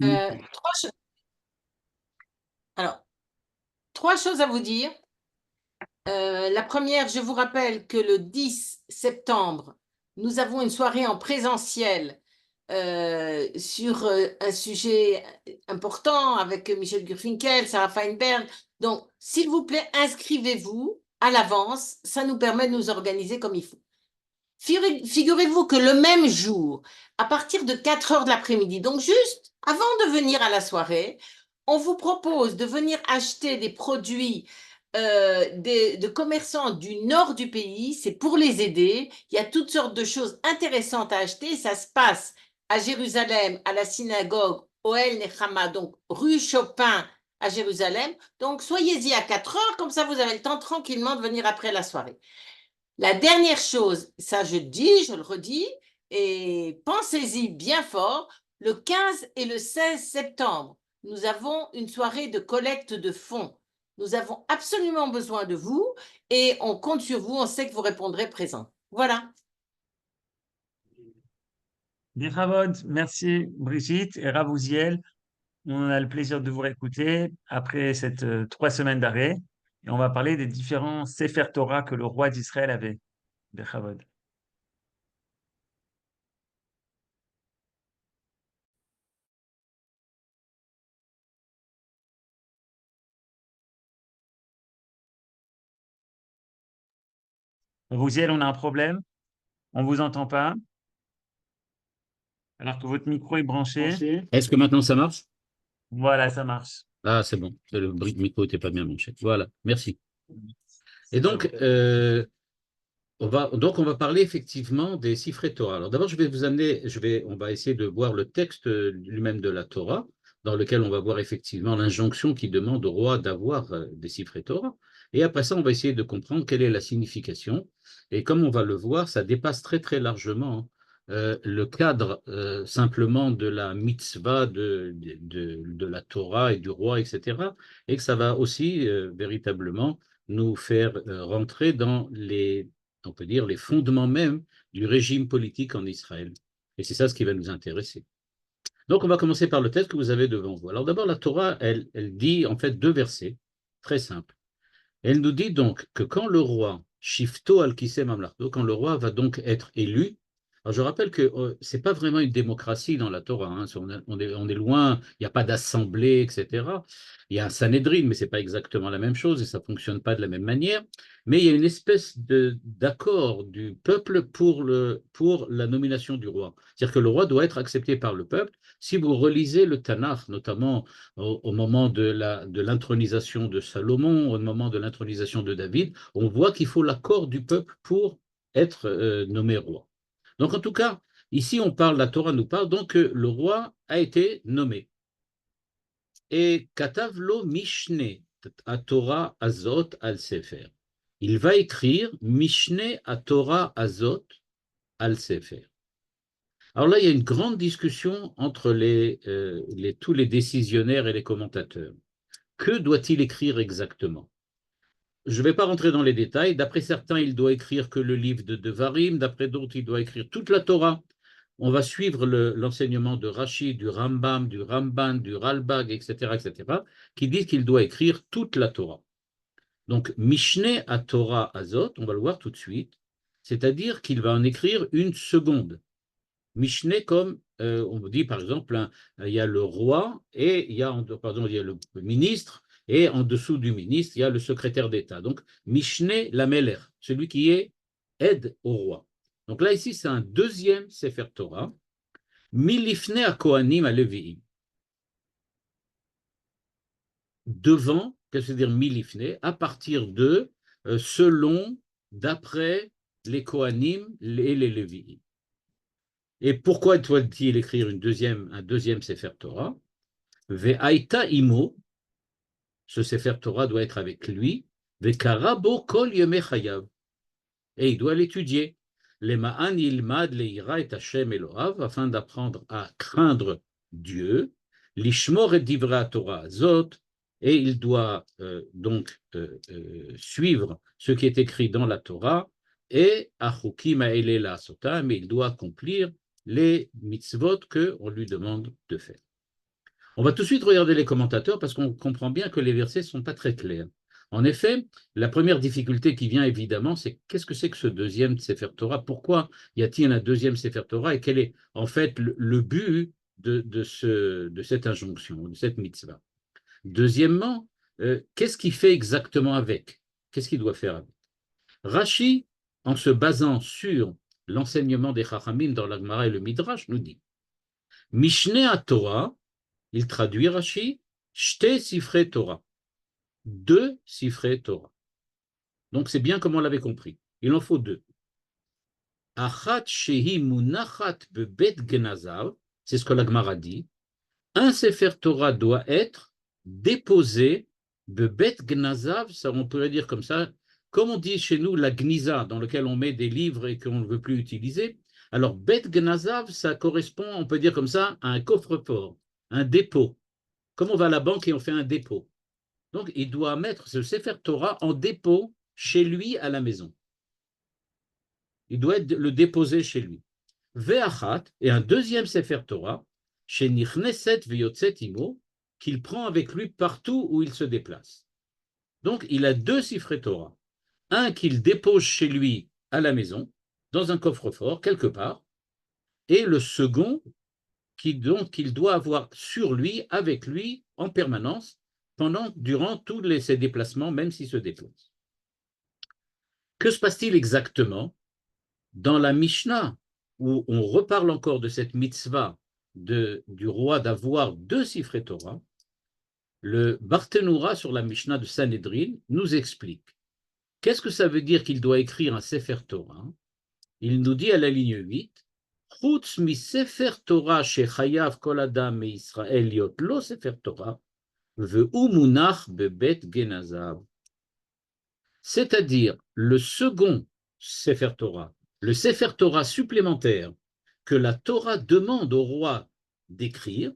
Trois cho- alors, trois choses à vous dire. La première, je vous rappelle que le 10 septembre, nous avons une soirée en présentiel sur un sujet important avec Michel Gurfinkel, Sarah Feinberg. Donc, s'il vous plaît, inscrivez-vous à l'avance. Ça nous permet de nous organiser comme il faut. Figurez-vous que le même jour, à partir de 4 heures de l'après-midi, donc juste avant de venir à la soirée, on vous propose de venir acheter des produits de commerçants du nord du pays. C'est pour les aider. Il y a toutes sortes de choses intéressantes à acheter. Ça se passe à Jérusalem, à la synagogue Oel Nechama, donc rue Chopin à Jérusalem. Donc soyez-y à 4 heures, comme ça vous avez le temps tranquillement de venir après la soirée. La dernière chose, ça je dis, je le redis, et pensez-y bien fort, le 15 et le 16 septembre, nous avons une soirée de collecte de fonds. Nous avons absolument besoin de vous et on compte sur vous, on sait que vous répondrez présent. Voilà. Bechavod, merci Brigitte et Ravouziel. On a le plaisir de vous réécouter après cette 3 semaines d'arrêt et on va parler des différents Sefer Torah que le roi d'Israël avait. Bechavod. Ravouziel, on a un problème. On vous entend pas alors que votre micro est branché. Est-ce que maintenant ça marche? Voilà, ça marche. Ah, c'est bon. Le micro n'était pas bien branché. Voilà, merci. Et C'est à donc, vous. on va parler effectivement des Sifrei Torah. Alors d'abord, je vais vous amener, on va essayer de voir le texte lui-même de la Torah, dans lequel on va voir effectivement l'injonction qui demande au roi d'avoir des Sifrei Torah. Et après ça, on va essayer de comprendre quelle est la signification. Et comme on va le voir, ça dépasse très très largement le cadre simplement de la mitzvah de la Torah et du roi, etc. Et que ça va aussi véritablement nous faire rentrer dans on peut dire, les fondements même du régime politique en Israël. Et c'est ça ce qui va nous intéresser. Donc, on va commencer par le texte que vous avez devant vous. Alors, d'abord, la Torah, elle dit en fait deux versets, très simples. Elle nous dit donc que quand le roi, Shifto al-Kisem Amlarto, quand le roi va donc être élu, alors je rappelle que c'est pas vraiment une démocratie dans la Torah, hein, on est loin, il n'y a pas d'assemblée, etc. Il y a un Sanhédrin, mais c'est pas exactement la même chose et ça fonctionne pas de la même manière. Mais il y a une espèce d'accord du peuple pour la nomination du roi. C'est-à-dire que le roi doit être accepté par le peuple. Si vous relisez le Tanakh, notamment au moment de l'intronisation de Salomon, au moment de l'intronisation de David, on voit qu'il faut l'accord du peuple pour être nommé roi. Donc en tout cas, ici la Torah nous parle donc que le roi a été nommé. Et Katavlo Mishne à Torah Azot al Sefer. Il va écrire Mishne à Torah Azot al Sefer. Alors là, il y a une grande discussion entre tous les décisionnaires et les commentateurs. Que doit-il écrire exactement? Je ne vais pas rentrer dans les détails. D'après certains, il doit écrire que le livre de Devarim. D'après d'autres, il doit écrire toute la Torah. On va suivre l'enseignement de Rashi, du Rambam, du Ramban, du Ralbag, etc., qui disent qu'il doit écrire toute la Torah. Donc, Mishneh à Torah Azot, on va le voir tout de suite, c'est-à-dire qu'il va en écrire une seconde. Mishneh comme, on dit par exemple, il y a le roi et il y a le ministre, et en dessous du ministre, il y a le secrétaire d'État. Donc, Mishneh Lameler, celui qui est aide au roi. Donc là, ici, c'est un deuxième Sefer Torah, Milifne à Kohanim à Levi'im. Devant, qu'est-ce que veut dire Milifne? À partir de, selon, d'après les Kohanim et les Levi'im. Et pourquoi doit-il écrire un deuxième Sefer Torah? Ve'aita imo, ce Sefer Torah doit être avec lui, ve'karabo kol yemei chayav, et il doit l'étudier. Les ma'an yilmad le'ira et Hashem Elohav, afin d'apprendre à craindre Dieu, lishmor et divrei Torah zot, et il doit suivre ce qui est écrit dans la Torah, et achukim ha'elela sota, mais il doit accomplir les mitzvot qu'on lui demande de faire. On va tout de suite regarder les commentateurs parce qu'on comprend bien que les versets ne sont pas très clairs. En effet, la première difficulté qui vient évidemment, c'est qu'est-ce que c'est que ce deuxième Sefer Torah? Pourquoi y a-t-il un deuxième Sefer Torah? Et quel est en fait le but de cette injonction, de cette mitzvah? Deuxièmement, qu'est-ce qu'il fait exactement avec? Qu'est-ce qu'il doit faire avec? Rashi, en se basant sur l'enseignement des Chachamim dans l'Agmara et le Midrash, nous dit Mishneh à Torah, il traduit Rashi, Shte Sifrei Torah, deux Sifrei Torah. Donc c'est bien comme on l'avait compris. Il en faut deux. Achat Shehi Munachat Bebet Genazav, c'est ce que l'Agmara dit. Un Sefer Torah doit être déposé Bebet Gnazav, ça on pourrait dire comme ça, comme on dit chez nous la Gniza, dans lequel on met des livres et qu'on ne veut plus utiliser. Alors Bet Gnazav, ça correspond, on peut dire comme ça, à un coffre-fort, un dépôt. Comme on va à la banque et on fait un dépôt. Donc il doit mettre ce Sefer Torah en dépôt chez lui à la maison. Il doit le déposer chez lui. Ve'achat, et un deuxième Sefer Torah, chez Nichneset Veyotzet Imo, qu'il prend avec lui partout où il se déplace. Donc, il a deux Sifrei Torah. Un qu'il dépose chez lui à la maison, dans un coffre-fort, quelque part, et le second qu'il doit avoir sur lui, avec lui, en permanence, durant tous ses déplacements, même s'il se déplace. Que se passe-t-il exactement dans la Mishnah, où on reparle encore de cette mitzvah du roi d'avoir deux Sifrei Torah? Le Barthénoura sur la Mishnah de Sanhedrin nous explique. Qu'est-ce que ça veut dire qu'il doit écrire un Sefer Torah? Il nous dit à la ligne 8, Chutz mi Sefer Torah shechayav kol adam me Israël yot lo Sefer Torah ve'u munach bebet genazav. C'est-à-dire le second Sefer Torah, le Sefer Torah supplémentaire que la Torah demande au roi d'écrire.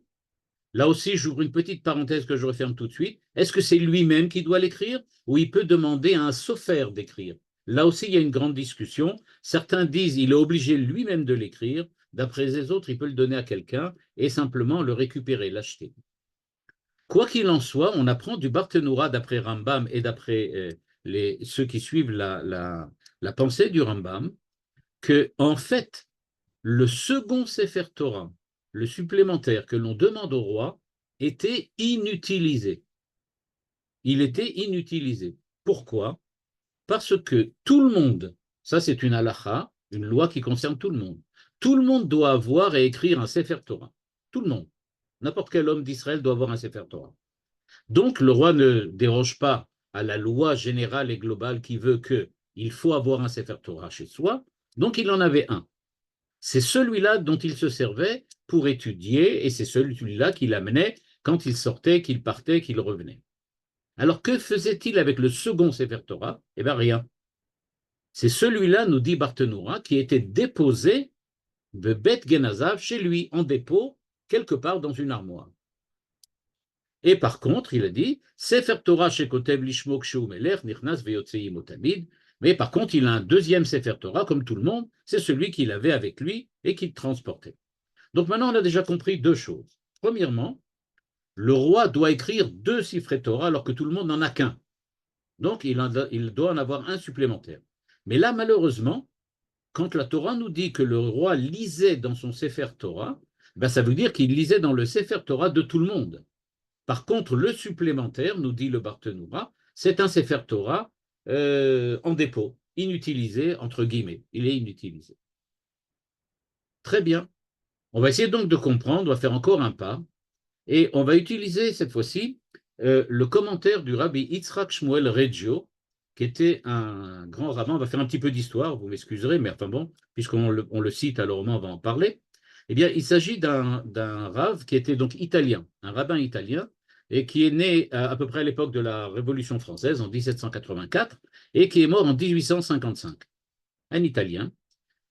Là aussi, j'ouvre une petite parenthèse que je referme tout de suite. Est-ce que c'est lui-même qui doit l'écrire ou il peut demander à un sophère d'écrire? Là aussi, il y a une grande discussion. Certains disent qu'il est obligé lui-même de l'écrire. D'après les autres, il peut le donner à quelqu'un et simplement le récupérer, l'acheter. Quoi qu'il en soit, on apprend du Barthénoura d'après Rambam et d'après ceux qui suivent la pensée du Rambam que, en fait, le second Sefer Torah, le supplémentaire que l'on demande au roi, était inutilisé. Il était inutilisé. Pourquoi? Parce que tout le monde, ça c'est une halakha, une loi qui concerne tout le monde doit avoir et écrire un Sefer Torah. Tout le monde. N'importe quel homme d'Israël doit avoir un Sefer Torah. Donc le roi ne déroge pas à la loi générale et globale qui veut qu'il faut avoir un Sefer Torah chez soi, donc il en avait un. C'est celui-là dont il se servait pour étudier et c'est celui-là qu'il amenait quand il sortait, qu'il partait, qu'il revenait. Alors que faisait-il avec le second Sefer Torah? Eh bien rien. C'est celui-là, nous dit Barthénoura, qui était déposé de Bet Genazav chez lui, en dépôt, quelque part dans une armoire. Et par contre, il a dit, Sefer Torah shekotev lishmo kshu melech nichnas veyotzei motamid. Mais par contre, il a un deuxième Sefer Torah, comme tout le monde, c'est celui qu'il avait avec lui et qu'il transportait. Donc maintenant, on a déjà compris deux choses. Premièrement, le roi doit écrire deux Sifrei Torah alors que tout le monde n'en a qu'un. Donc, il doit en avoir un supplémentaire. Mais là, malheureusement, quand la Torah nous dit que le roi lisait dans son Sefer Torah, ben ça veut dire qu'il lisait dans le Sefer Torah de tout le monde. Par contre, le supplémentaire, nous dit le Barthénoura, c'est un Sefer Torah en dépôt, inutilisé, entre guillemets. Il est inutilisé. Très bien. On va essayer donc de comprendre, on va faire encore un pas, et on va utiliser cette fois-ci le commentaire du rabbi Yitzhak Shmuel Reggio, qui était un grand rabbin. On va faire un petit peu d'histoire, vous m'excuserez, mais enfin bon, puisqu'on le cite, alors on va en parler. Eh bien, il s'agit d'un rav qui était donc italien, un rabbin italien, et qui est né à peu près à l'époque de la Révolution française, en 1784, et qui est mort en 1855. Un Italien.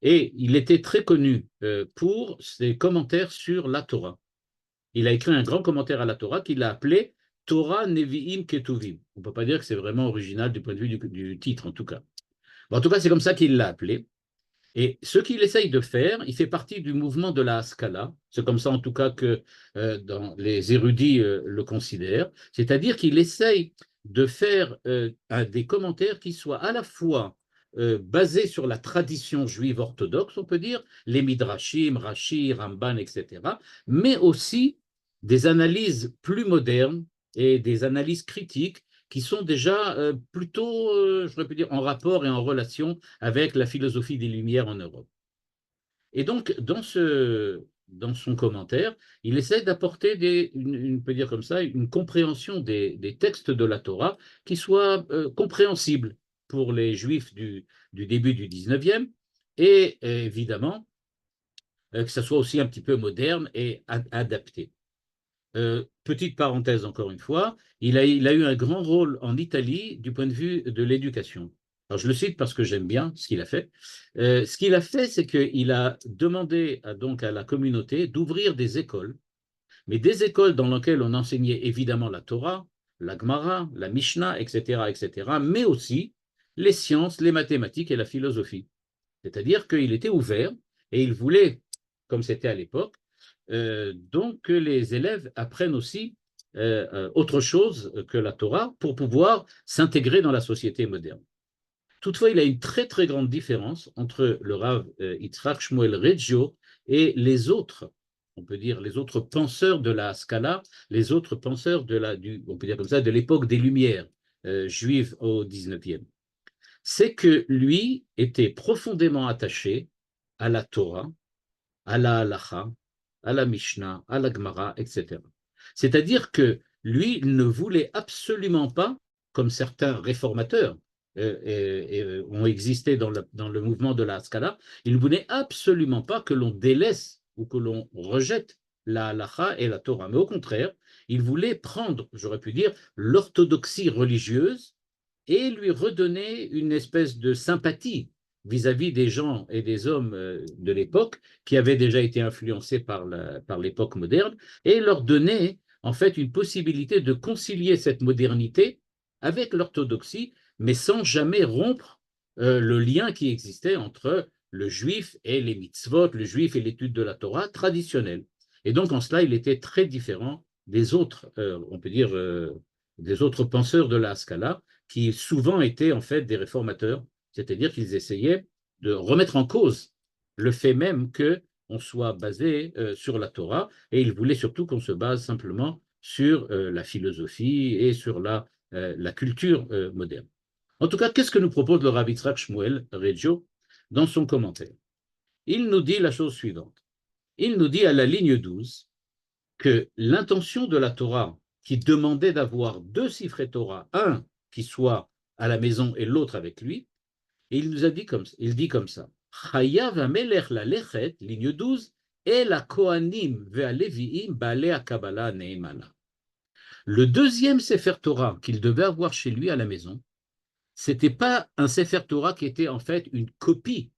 Et il était très connu pour ses commentaires sur la Torah. Il a écrit un grand commentaire à la Torah qu'il a appelé Torah Nevi'im Ketuvim. On ne peut pas dire que c'est vraiment original du point de vue du titre, en tout cas. Bon, en tout cas, c'est comme ça qu'il l'a appelé. Et ce qu'il essaye de faire, il fait partie du mouvement de la Haskalah, c'est comme ça en tout cas que les érudits le considèrent, c'est-à-dire qu'il essaye de faire des commentaires qui soient à la fois basés sur la tradition juive orthodoxe, on peut dire, les Midrashim, Rashi, Ramban, etc., mais aussi des analyses plus modernes et des analyses critiques qui sont déjà plutôt, je pourrais dire, en rapport et en relation avec la philosophie des Lumières en Europe. Et donc, dans son commentaire, il essaie d'apporter, on peut dire comme ça, une compréhension des textes de la Torah qui soit compréhensible pour les Juifs du début du 19e et évidemment que ça soit aussi un petit peu moderne et adapté. Petite parenthèse encore une fois, il a eu un grand rôle en Italie du point de vue de l'éducation. Alors je le cite parce que j'aime bien ce qu'il a fait. Ce qu'il a fait, c'est qu'il a demandé donc à la communauté d'ouvrir des écoles, mais des écoles dans lesquelles on enseignait évidemment la Torah, la Gemara, la Mishnah, etc., etc., mais aussi les sciences, les mathématiques et la philosophie. C'est-à-dire qu'il était ouvert et il voulait, comme c'était à l'époque, donc que les élèves apprennent aussi autre chose que la Torah pour pouvoir s'intégrer dans la société moderne. Toutefois, il y a une très très grande différence entre le Rav Yitzhak Shmuel Reggio et les autres, on peut dire les autres penseurs de la Haskalah, les autres penseurs on peut dire comme ça, de l'époque des Lumières juives au 19e. C'est que lui était profondément attaché à la Torah, à la Halacha, à la Mishnah, à la Gemara, etc. C'est-à-dire que lui, il ne voulait absolument pas, comme certains réformateurs ont existé dans le mouvement de la Haskalah, il ne voulait absolument pas que l'on délaisse ou que l'on rejette la Halacha et la Torah. Mais au contraire, il voulait prendre, j'aurais pu dire, l'orthodoxie religieuse et lui redonner une espèce de sympathie vis-à-vis des gens et des hommes de l'époque qui avaient déjà été influencés par l'époque moderne et leur donner en fait une possibilité de concilier cette modernité avec l'orthodoxie, mais sans jamais rompre le lien qui existait entre le juif et les mitzvot, le juif et l'étude de la Torah traditionnelle. Et donc en cela, il était très différent des autres, on peut dire, des autres penseurs de la Haskalah, qui souvent étaient en fait des réformateurs, c'est-à-dire qu'ils essayaient de remettre en cause le fait même qu'on soit basé sur la Torah, et ils voulaient surtout qu'on se base simplement sur la philosophie et sur la culture moderne. En tout cas, qu'est-ce que nous propose le Rav Yitzhak Shmuel Reggio dans son commentaire? Il nous dit la chose suivante. Il nous dit à la ligne 12 que l'intention de la Torah qui demandait d'avoir deux Sifrei Torah, un qui soit à la maison et l'autre avec lui, et il nous a dit comme ça, il dit comme ça, Chayav hamelech lalechet, ligne 12, et la Kohanim ve'aleviim baalei Kabbalah ne'emana. Le deuxième Sefer Torah qu'il devait avoir chez lui à la maison, c'était pas un Sefer Torah qui était en fait une copie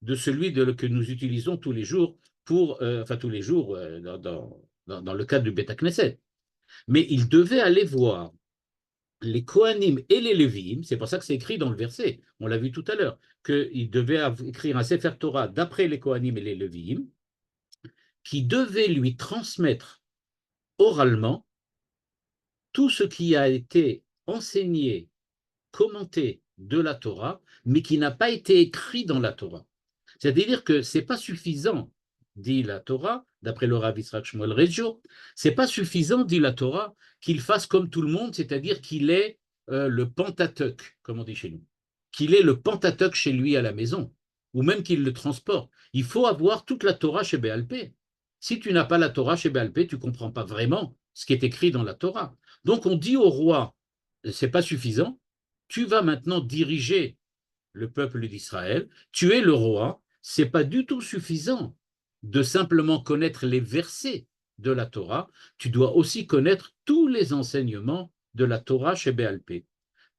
de celui que nous utilisons tous les jours tous les jours dans le cadre du Beth Knesset. Mais il devait aller voir les Kohanim et les Lévi'im, c'est pour ça que c'est écrit dans le verset, on l'a vu tout à l'heure, qu'il devait écrire un Sefer Torah d'après les Kohanim et les Lévi'im, qui devait lui transmettre oralement tout ce qui a été enseigné, commenté de la Torah, mais qui n'a pas été écrit dans la Torah. C'est-à-dire que ce n'est pas suffisant, dit la Torah, d'après le Rav Yitzhak Shmuel Reggio, ce n'est pas suffisant, dit la Torah, qu'il fasse comme tout le monde, c'est-à-dire qu'il ait le Pentateuch, comme on dit chez nous, qu'il ait le Pentateuch chez lui à la maison, ou même qu'il le transporte. Il faut avoir toute la Torah chez Béal Pé. Si tu n'as pas la Torah chez Béal Pé, tu ne comprends pas vraiment ce qui est écrit dans la Torah. Donc on dit au roi, ce n'est pas suffisant, tu vas maintenant diriger le peuple d'Israël, tu es le roi, ce n'est pas du tout suffisant de simplement connaître les versets de la Torah, tu dois aussi connaître tous les enseignements de la Torah chez Béal Pé.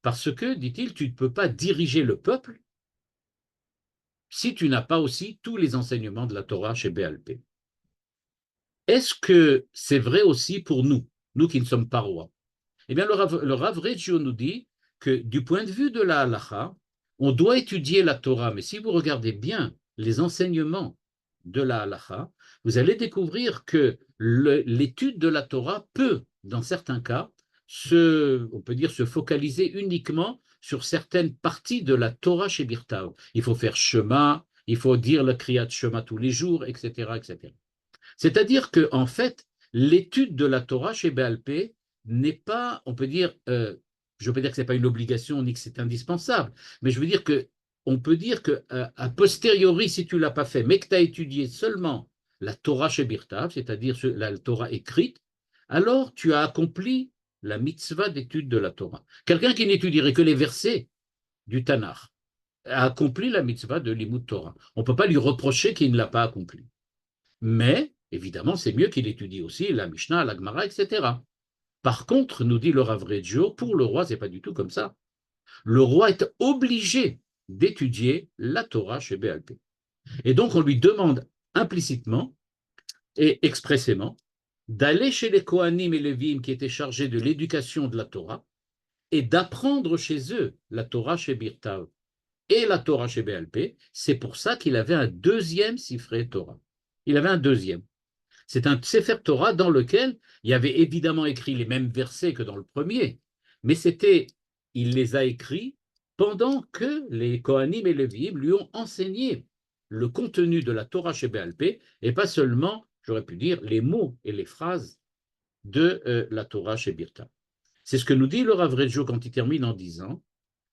Parce que, dit-il, tu ne peux pas diriger le peuple si tu n'as pas aussi tous les enseignements de la Torah chez Béal Pé. Est-ce que c'est vrai aussi pour nous, nous qui ne sommes pas rois? Eh bien, le Rav Reggio nous dit que du point de vue de la halacha, on doit étudier la Torah, mais si vous regardez bien les enseignements de la halacha, vous allez découvrir que l'étude de la Torah peut, dans certains cas, on peut dire, se focaliser uniquement sur certaines parties de la Torah chez Birtav. Il faut faire Shema, il faut dire le Kriyat Shema tous les jours, etc., etc. C'est-à-dire que, en fait, l'étude de la Torah chez Baal Pé n'est pas, on peut dire, je ne veux pas dire que ce n'est pas une obligation ni que c'est indispensable, mais je veux dire que on peut dire que a posteriori, si tu ne l'as pas fait, mais que tu as étudié seulement la Torah chez Birtav, c'est-à-dire la Torah écrite, alors tu as accompli la mitzvah d'étude de la Torah. Quelqu'un qui n'étudierait que les versets du Tanakh a accompli la mitzvah de l'Imout Torah. On ne peut pas lui reprocher qu'il ne l'a pas accompli. Mais, évidemment, c'est mieux qu'il étudie aussi la Mishnah, la Gemara, etc. Par contre, nous dit le Rav Reggio, pour le roi, ce n'est pas du tout comme ça. Le roi est obligé d'étudier la Torah chez Baal Pé. Et donc, on lui demande implicitement et expressément d'aller chez les Kohanim et Lévim qui étaient chargés de l'éducation de la Torah et d'apprendre chez eux la Torah chez Birtav et la Torah chez Baal Pé. C'est pour ça qu'il avait un deuxième Sifrei Torah. Il avait un deuxième. C'est un Sefer Torah dans lequel il y avait évidemment écrit les mêmes versets que dans le premier, mais il les a écrits pendant que les Kohanim et Lévi'im lui ont enseigné le contenu de la Torah chez Baal Pé, et pas seulement, j'aurais pu dire, les mots et les phrases de la Torah chez Birta. C'est ce que nous dit le Rav Reggio quand il termine en disant,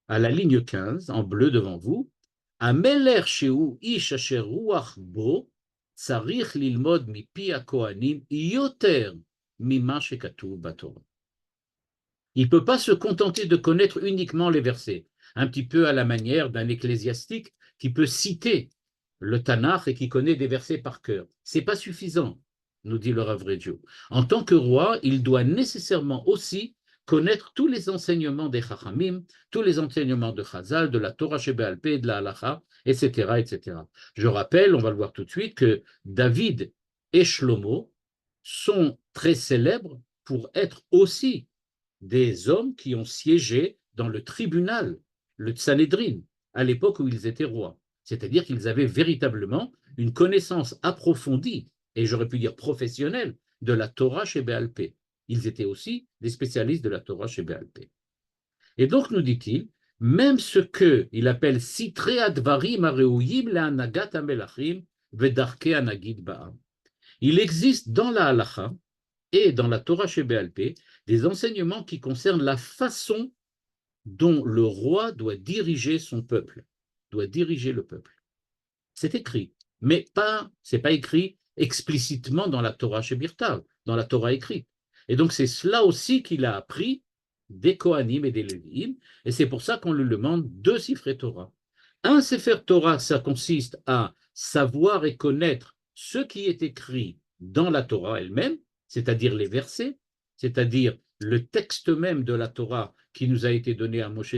à la ligne 15, en bleu devant vous, Ameler Sheu Ish Asher Ruach Bo, Tsarich Lilmod Mipi HaKohanim Yoter Mima Shekatuv Batorah. Il ne peut pas se contenter de connaître uniquement les versets, un petit peu à la manière d'un ecclésiastique qui peut citer le Tanakh et qui connaît des versets par cœur. Ce n'est pas suffisant, nous dit le Rav Reggio. En tant que roi, il doit nécessairement aussi connaître tous les enseignements des Chachamim, tous les enseignements de Chazal, de la Torah chez Baal Pé, de la Halacha, etc., etc. Je rappelle, on va le voir tout de suite, que David et Shlomo sont très célèbres pour être aussi des hommes qui ont siégé dans le tribunal, le Sanhédrin, à l'époque où ils étaient rois. C'est-à-dire qu'ils avaient véritablement une connaissance approfondie, et j'aurais pu dire professionnelle, de la Torah chez Baal Pé. Ils étaient aussi des spécialistes de la Torah chez Baal Pé. Et donc, nous dit-il, même ce qu'il appelle Sitrei Advarim Areuyim le'anagat hamelachim ve'darke hanagid ba'am. Il existe dans la halacha et dans la Torah chez Baal Pé des enseignements qui concernent la façon dont le roi doit diriger son peuple, doit diriger le peuple. C'est écrit, mais c'est pas écrit explicitement dans la Torah chez Birtav, dans la Torah écrite. Et donc c'est cela aussi qu'il a appris des Kohanim et des Lévi'im, et c'est pour ça qu'on lui demande deux Sifrei Torah. Un Sefer Torah, ça consiste à savoir et connaître ce qui est écrit dans la Torah elle-même, c'est-à-dire les versets, c'est-à-dire le texte même de la Torah qui nous a été donné à Moshe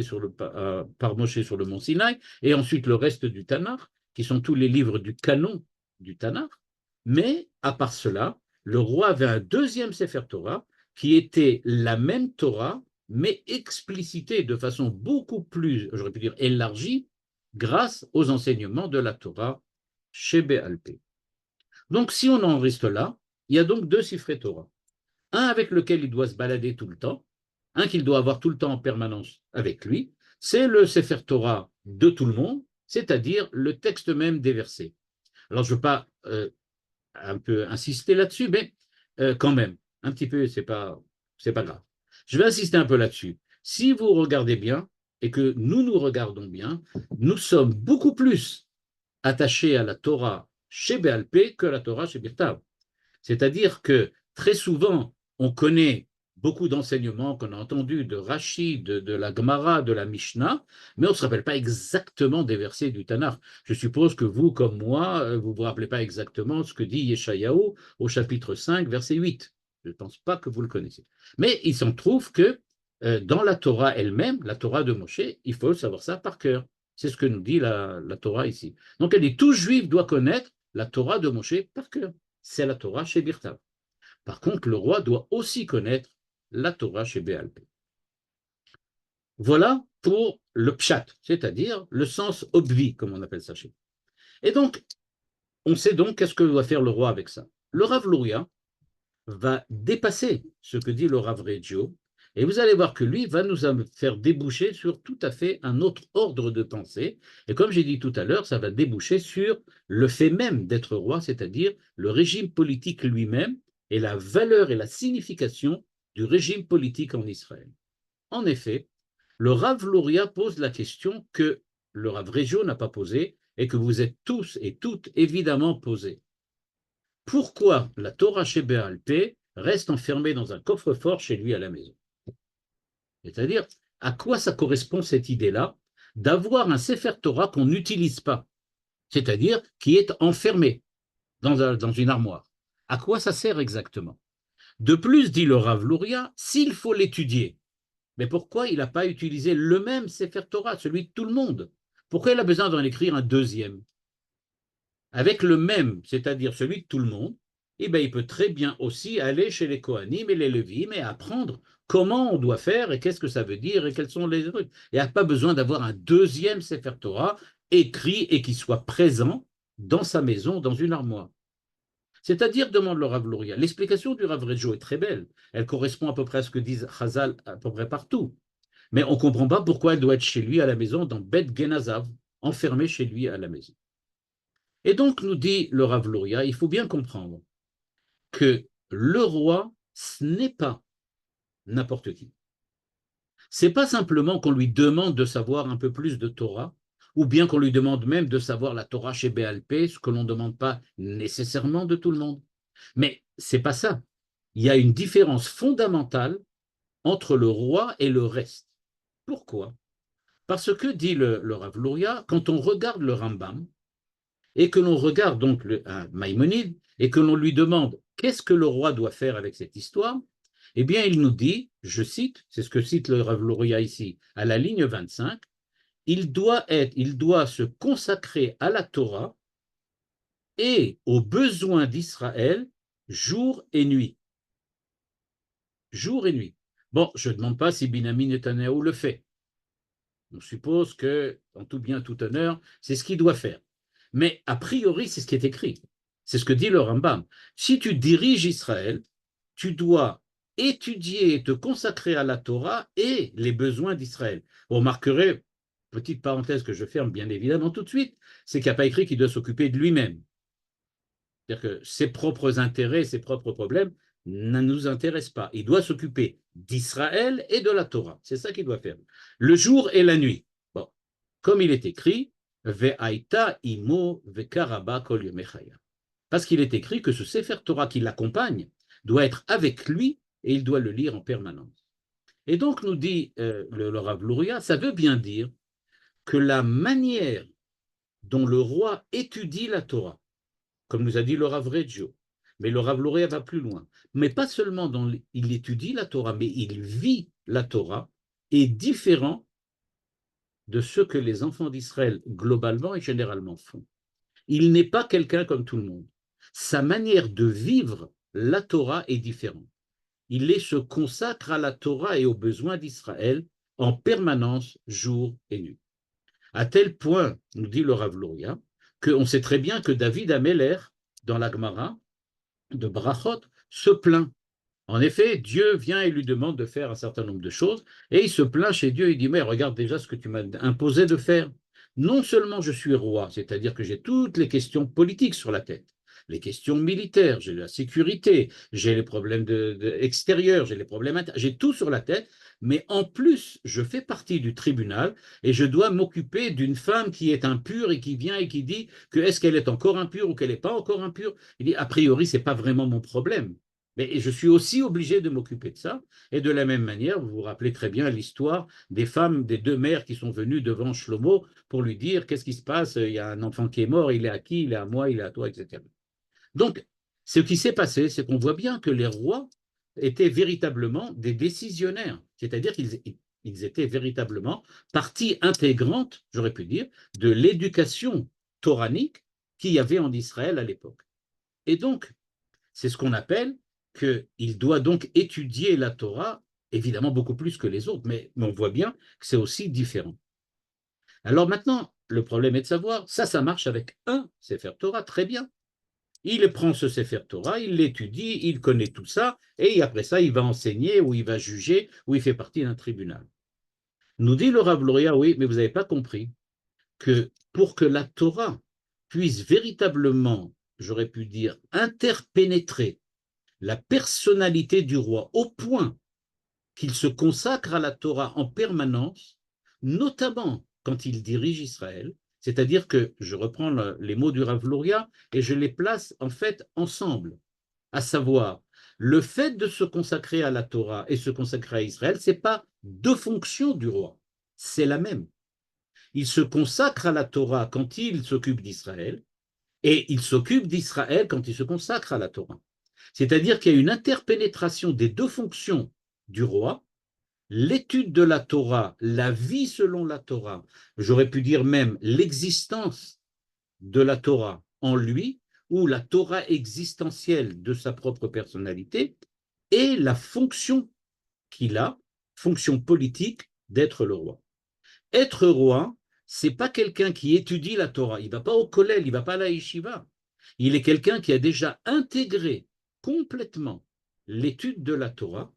par Moshe sur le mont Sinaï, et ensuite le reste du Tanakh, qui sont tous les livres du canon du Tanakh. Mais à part cela, le roi avait un deuxième Sefer Torah qui était la même Torah, mais explicitée de façon beaucoup plus, j'aurais pu dire, élargie, grâce aux enseignements de la Torah chez Baal Pé. Donc, si on en reste là, il y a donc deux Sifrei Torah. Un avec lequel il doit se balader tout le temps, un qu'il doit avoir tout le temps en permanence avec lui, c'est le Sefer Torah de tout le monde, c'est-à-dire le texte même des versets. Alors, je ne veux pas un peu insister là-dessus, mais quand même, un petit peu, c'est pas grave. Je vais insister un peu là-dessus. Si vous regardez bien, et que nous regardons bien, nous sommes beaucoup plus attachés à la Torah chez Baal Pé que la Torah chez Birtav. C'est-à-dire que très souvent, on connaît beaucoup d'enseignements qu'on a entendus de Rashi, de la Gemara, de la Mishnah, mais on ne se rappelle pas exactement des versets du Tanakh. Je suppose que vous, comme moi, vous ne vous rappelez pas exactement ce que dit Yeshayahu au chapitre 5, verset 8. Je ne pense pas que vous le connaissez. Mais il s'en trouve que dans la Torah elle-même, la Torah de Moshe, il faut savoir ça par cœur. C'est ce que nous dit la Torah ici. Donc elle dit, tout juif doit connaître la Torah de Moshe par cœur. C'est la Torah chez Birtav. Par contre, le roi doit aussi connaître la Torah chez Baal Pé. Voilà pour le pshat, c'est-à-dire le sens obvi, comme on appelle ça chez nous. Et donc, on sait donc qu'est-ce que doit faire le roi avec ça. Le Rav Luria va dépasser ce que dit le Rav Reggio, et vous allez voir que lui va nous faire déboucher sur tout à fait un autre ordre de pensée. Et comme j'ai dit tout à l'heure, ça va déboucher sur le fait même d'être roi, c'est-à-dire le régime politique lui-même et la valeur et la signification du régime politique en Israël. En effet, le Rav Luria pose la question que le Rav Reggio n'a pas posée et que vous êtes tous et toutes évidemment posée. Pourquoi la Torah Sheba'al Peh reste enfermée dans un coffre-fort chez lui à la maison? C'est-à-dire, à quoi ça correspond cette idée-là d'avoir un Sefer Torah qu'on n'utilise pas, c'est-à-dire qui est enfermé dans une armoire? À quoi ça sert exactement? De plus, dit le Rav Luria, s'il faut l'étudier, mais pourquoi il n'a pas utilisé le même Sefer Torah, celui de tout le monde? Pourquoi il a besoin d'en écrire un deuxième? Avec le même, c'est-à-dire celui de tout le monde, eh bien, il peut très bien aussi aller chez les Kohanim et les Lévim et apprendre comment on doit faire et qu'est-ce que ça veut dire et quels sont les trucs. Il n'y a pas besoin d'avoir un deuxième Sefer Torah écrit et qui soit présent dans sa maison, dans une armoire. C'est-à-dire, demande le Rav Luria, l'explication du Rav Reggio est très belle. Elle correspond à peu près à ce que disent Chazal à peu près partout. Mais on ne comprend pas pourquoi elle doit être chez lui à la maison, dans Bet Genazav, enfermée chez lui à la maison. Et donc, nous dit le Rav Luria, il faut bien comprendre que le roi, ce n'est pas n'importe qui. Ce n'est pas simplement qu'on lui demande de savoir un peu plus de Torah, ou bien qu'on lui demande même de savoir la Torah chez Béal Peh, ce que l'on ne demande pas nécessairement de tout le monde. Mais ce n'est pas ça. Il y a une différence fondamentale entre le roi et le reste. Pourquoi? Parce que, dit le Rav Luria, quand on regarde le Rambam, et que l'on regarde donc Maïmonide, et que l'on lui demande qu'est-ce que le roi doit faire avec cette histoire, eh bien il nous dit, je cite, c'est ce que cite le Rav Luria ici, à la ligne 25, il doit se consacrer à la Torah et aux besoins d'Israël jour et nuit. Jour et nuit. Bon, je ne demande pas si Binyamin Netanyahou le fait. On suppose que, en tout bien, tout honneur, c'est ce qu'il doit faire. Mais a priori, c'est ce qui est écrit. C'est ce que dit le Rambam. Si tu diriges Israël, tu dois étudier et te consacrer à la Torah et les besoins d'Israël. Vous remarquerez, petite parenthèse que je ferme bien évidemment tout de suite, c'est qu'il n'y a pas écrit qu'il doit s'occuper de lui-même. C'est-à-dire que ses propres intérêts, ses propres problèmes ne nous intéressent pas. Il doit s'occuper d'Israël et de la Torah. C'est ça qu'il doit faire. Le jour et la nuit. Bon, comme il est écrit, Ve'aita imo ve'karaba kol yomechaya. Parce qu'il est écrit que ce Sefer Torah qui l'accompagne doit être avec lui et il doit le lire en permanence. Et donc, nous dit le Rav Luria, ça veut bien dire que la manière dont le roi étudie la Torah, comme nous a dit le Rav Reggio, mais le Rav Luria va plus loin, mais pas seulement il étudie la Torah, mais il vit la Torah, est différent de ce que les enfants d'Israël globalement et généralement font. Il n'est pas quelqu'un comme tout le monde. Sa manière de vivre la Torah est différente. Il se consacre à la Torah et aux besoins d'Israël en permanence, jour et nuit. À tel point, nous dit le Rav Luria, qu'on sait très bien que David Améler, dans la Gemara de Brachot, se plaint. En effet, Dieu vient et lui demande de faire un certain nombre de choses, et il se plaint chez Dieu, il dit, mais regarde déjà ce que tu m'as imposé de faire. Non seulement je suis roi, c'est-à-dire que j'ai toutes les questions politiques sur la tête, les questions militaires, j'ai la sécurité, j'ai les problèmes extérieurs, j'ai les problèmes intérieurs, j'ai tout sur la tête, mais en plus, je fais partie du tribunal et je dois m'occuper d'une femme qui est impure et qui vient et qui dit que est-ce qu'elle est encore impure ou qu'elle n'est pas encore impure. Il dit, a priori, ce n'est pas vraiment mon problème. Mais je suis aussi obligé de m'occuper de ça. Et de la même manière, vous vous rappelez très bien l'histoire des femmes, des deux mères qui sont venues devant Shlomo pour lui dire qu'est-ce qui se passe, il y a un enfant qui est mort, il est à qui, il est à moi, il est à toi, etc. Donc, ce qui s'est passé, c'est qu'on voit bien que les rois étaient véritablement des décisionnaires, c'est-à-dire qu'ils étaient véritablement partie intégrante, j'aurais pu dire, de l'éducation toranique qu'il y avait en Israël à l'époque. Et donc, c'est ce qu'on appelle qu'il doit donc étudier la Torah, évidemment beaucoup plus que les autres, mais on voit bien que c'est aussi différent. Alors maintenant, le problème est de savoir, ça marche avec un Sefer Torah, très bien. Il prend ce Sefer Torah, il l'étudie, il connaît tout ça, et après ça, il va enseigner, ou il va juger, ou il fait partie d'un tribunal. Nous dit le Rav Luria, oui, mais vous n'avez pas compris que pour que la Torah puisse véritablement, j'aurais pu dire, interpénétrer la personnalité du roi au point qu'il se consacre à la Torah en permanence, notamment quand il dirige Israël, c'est-à-dire que je reprends les mots du Rav Luria et je les place en fait ensemble, à savoir le fait de se consacrer à la Torah et se consacrer à Israël, ce n'est pas deux fonctions du roi, c'est la même. Il se consacre à la Torah quand il s'occupe d'Israël et il s'occupe d'Israël quand il se consacre à la Torah. C'est-à-dire qu'il y a une interpénétration des deux fonctions du roi, l'étude de la Torah, la vie selon la Torah, j'aurais pu dire même l'existence de la Torah en lui, ou la Torah existentielle de sa propre personnalité, et la fonction qu'il a, fonction politique, d'être le roi. Être roi, c'est pas quelqu'un qui étudie la Torah, il va pas au kollel, il va pas à la yeshiva. Il est quelqu'un qui a déjà intégré complètement l'étude de la Torah,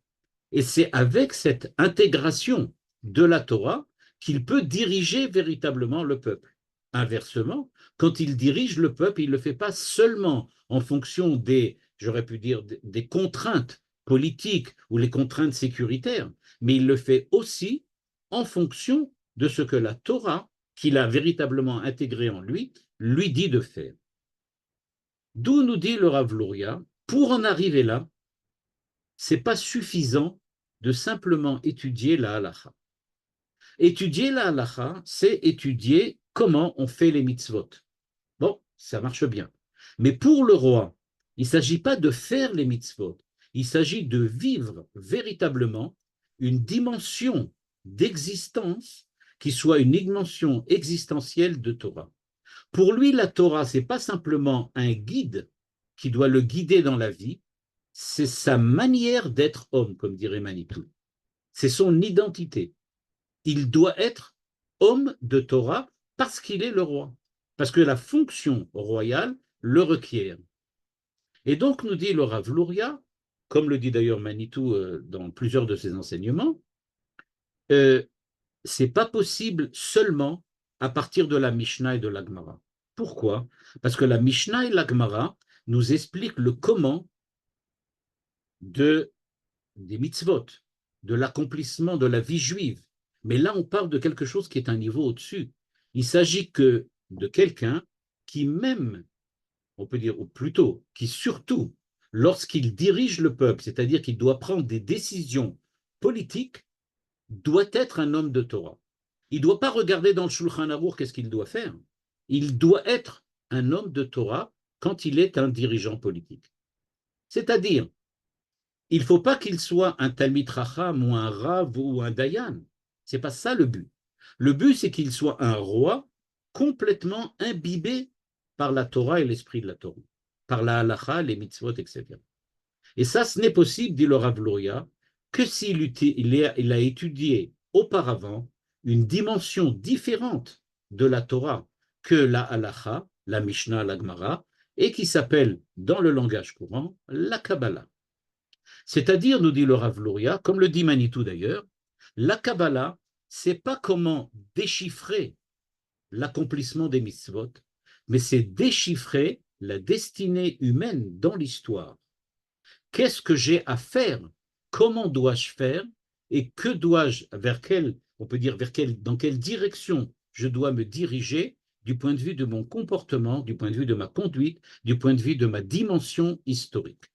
et c'est avec cette intégration de la Torah qu'il peut diriger véritablement le peuple. Inversement, quand il dirige le peuple, il ne le fait pas seulement en fonction des, j'aurais pu dire, des contraintes politiques ou les contraintes sécuritaires, mais il le fait aussi en fonction de ce que la Torah, qu'il a véritablement intégré en lui dit de faire. D'où nous dit le Rav Luria, pour en arriver là, c'est pas suffisant de simplement étudier la halakha. Étudier la halakha, c'est étudier comment on fait les mitzvot. Bon, ça marche bien. Mais pour le roi, il ne s'agit pas de faire les mitzvot, il s'agit de vivre véritablement une dimension d'existence qui soit une dimension existentielle de Torah. Pour lui, la Torah, ce n'est pas simplement un guide qui doit le guider dans la vie, c'est sa manière d'être homme, comme dirait Manitou. C'est son identité. Il doit être homme de Torah parce qu'il est le roi, parce que la fonction royale le requiert. Et donc, nous dit le Rav Luria, comme le dit d'ailleurs Manitou dans plusieurs de ses enseignements, c'est pas possible seulement à partir de la Mishnah et de la Gemara. Pourquoi? Parce que la Mishnah et la Gemara nous expliquent le comment des mitzvot, de l'accomplissement de la vie juive. Mais là, on parle de quelque chose qui est un niveau au-dessus. Il s'agit que de quelqu'un qui même, on peut dire, ou plutôt, qui surtout, lorsqu'il dirige le peuple, c'est-à-dire qu'il doit prendre des décisions politiques, doit être un homme de Torah. Il ne doit pas regarder dans le Shulchan Aruch qu'est-ce qu'il doit faire. Il doit être un homme de Torah quand il est un dirigeant politique. C'est-à-dire, il ne faut pas qu'il soit un Talmid Chacham ou un Rav ou un Dayan. Ce n'est pas ça le but. Le but, c'est qu'il soit un roi complètement imbibé par la Torah et l'esprit de la Torah, par la halacha, les mitzvot, etc. Et ça, ce n'est possible, dit le Rav Luria, que s'il a étudié auparavant une dimension différente de la Torah que la halacha, la Mishnah, la Gemara, et qui s'appelle, dans le langage courant, la Kabbalah. C'est-à-dire, nous dit le Rav Luria, comme le dit Manitou d'ailleurs, la Kabbalah, c'est pas comment déchiffrer l'accomplissement des mitzvot, mais c'est déchiffrer la destinée humaine dans l'histoire. Qu'est-ce que j'ai à faire? Comment dois-je faire? Et que dois-je, on peut dire, dans quelle direction je dois me diriger du point de vue de mon comportement, du point de vue de ma conduite, du point de vue de ma dimension historique.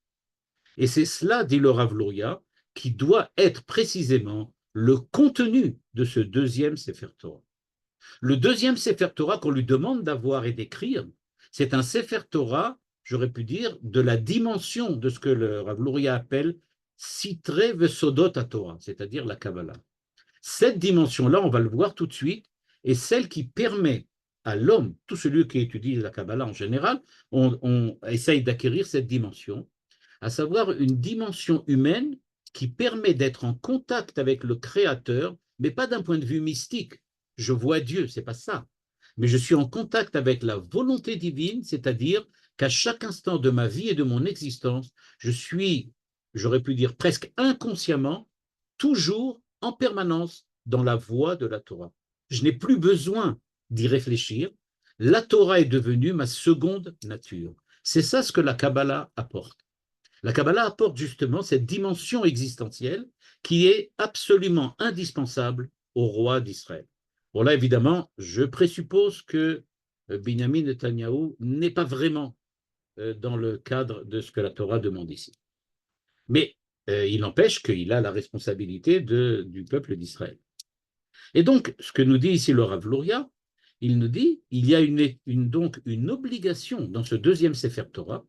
Et c'est cela, dit le Rav Luria, qui doit être précisément le contenu de ce deuxième Sefer Torah. Le deuxième Sefer Torah qu'on lui demande d'avoir et d'écrire, c'est un Sefer Torah, j'aurais pu dire, de la dimension de ce que le Rav Luria appelle Sitre Vesodot HaTorah, c'est-à-dire la Kabbalah. Cette dimension-là, on va le voir tout de suite, est celle qui permet à l'homme, tout celui qui étudie la Kabbalah en général, on essaye d'acquérir cette dimension, à savoir une dimension humaine qui permet d'être en contact avec le Créateur, mais pas d'un point de vue mystique. Je vois Dieu, c'est pas ça. mais je suis en contact avec la volonté divine, c'est-à-dire qu'à chaque instant de ma vie et de mon existence, je suis, j'aurais pu dire presque inconsciemment, toujours en permanence dans la voie de la Torah. Je n'ai plus besoin d'y réfléchir. La Torah est devenue ma seconde nature. C'est ça ce que la Kabbalah apporte. La Kabbalah apporte justement cette dimension existentielle qui est absolument indispensable au roi d'Israël. Bon là, évidemment, je présuppose que Binyamin Netanyahou n'est pas vraiment dans le cadre de ce que la Torah demande ici. Mais il n'empêche qu'il a la responsabilité du peuple d'Israël. Et donc, ce que nous dit ici le Rav Luria, il nous dit il y a donc une obligation dans ce deuxième Sefer Torah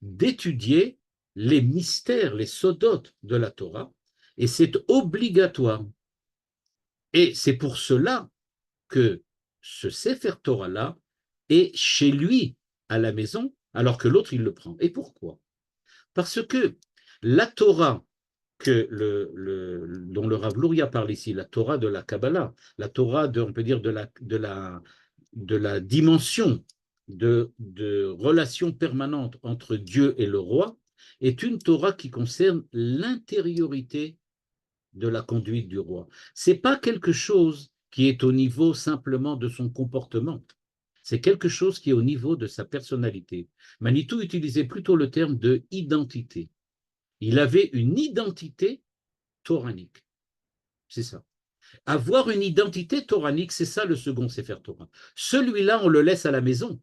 d'étudier les mystères, les sodotes de la Torah, et c'est obligatoire. Et c'est pour cela que ce Sefer Torah-là est chez lui à la maison, alors que l'autre, il le prend. Et pourquoi? Parce que la Torah dont le Rav Luria parle ici, la Torah de la Kabbalah, la Torah, on peut dire, de la dimension de relation permanente entre Dieu et le roi, est une Torah qui concerne l'intériorité de la conduite du roi. Ce n'est pas quelque chose qui est au niveau simplement de son comportement. C'est quelque chose qui est au niveau de sa personnalité. Manitou utilisait plutôt le terme de identité. Il avait une identité toranique. C'est ça. Avoir une identité toranique, c'est ça le second Sefer Torah. Celui-là, on le laisse à la maison.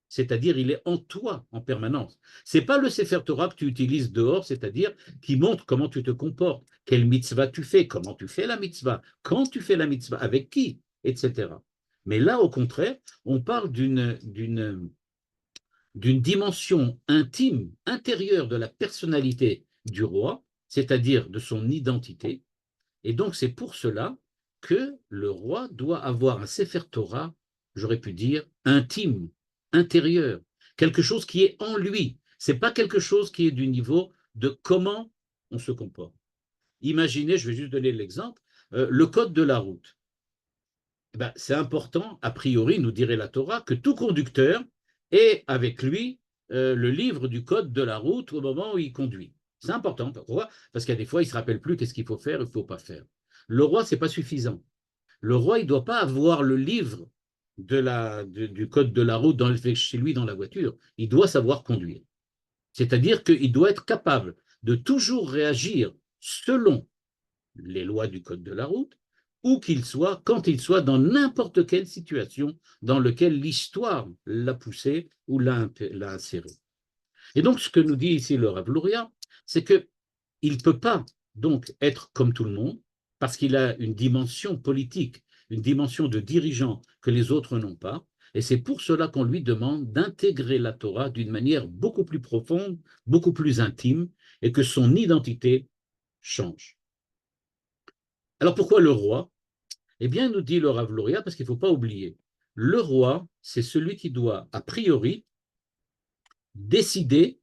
C'est-à-dire, il est en toi en permanence. Ce n'est pas le Sefer Torah que tu utilises dehors, c'est-à-dire qui montre comment tu te comportes, quelle mitzvah tu fais, comment tu fais la mitzvah, quand tu fais la mitzvah, avec qui, etc. Mais là, au contraire, on parle d'une dimension intime, intérieure de la personnalité du roi, c'est-à-dire de son identité. Et donc, c'est pour cela que le roi doit avoir un Sefer Torah, j'aurais pu dire, intime, intérieur, quelque chose qui est en lui. Ce n'est pas quelque chose qui est du niveau de comment on se comporte. Imaginez, je vais juste donner l'exemple, le code de la route. Ben, c'est important, a priori, nous dirait la Torah, que tout conducteur ait avec lui le livre du code de la route au moment où il conduit. C'est important. Pourquoi? Parce qu'il y a des fois, il ne se rappelle plus qu'est-ce qu'il faut faire, il ne faut pas faire. Le roi, ce n'est pas suffisant. Le roi, il ne doit pas avoir le livre du code de la route chez lui dans la voiture. Il doit savoir conduire. C'est-à-dire qu'il doit être capable de toujours réagir selon les lois du code de la route, où qu'il soit, quand il soit, dans n'importe quelle situation dans laquelle l'histoire l'a poussé ou l'a inséré. Et donc, ce que nous dit ici le Rav Luria, c'est qu'il ne peut pas donc être comme tout le monde, parce qu'il a une dimension politique, une dimension de dirigeant que les autres n'ont pas, et c'est pour cela qu'on lui demande d'intégrer la Torah d'une manière beaucoup plus profonde, beaucoup plus intime, et que son identité change. Alors pourquoi le roi? Eh bien, nous dit le Rav Luria, parce qu'il ne faut pas oublier, le roi, c'est celui qui doit, a priori, décider,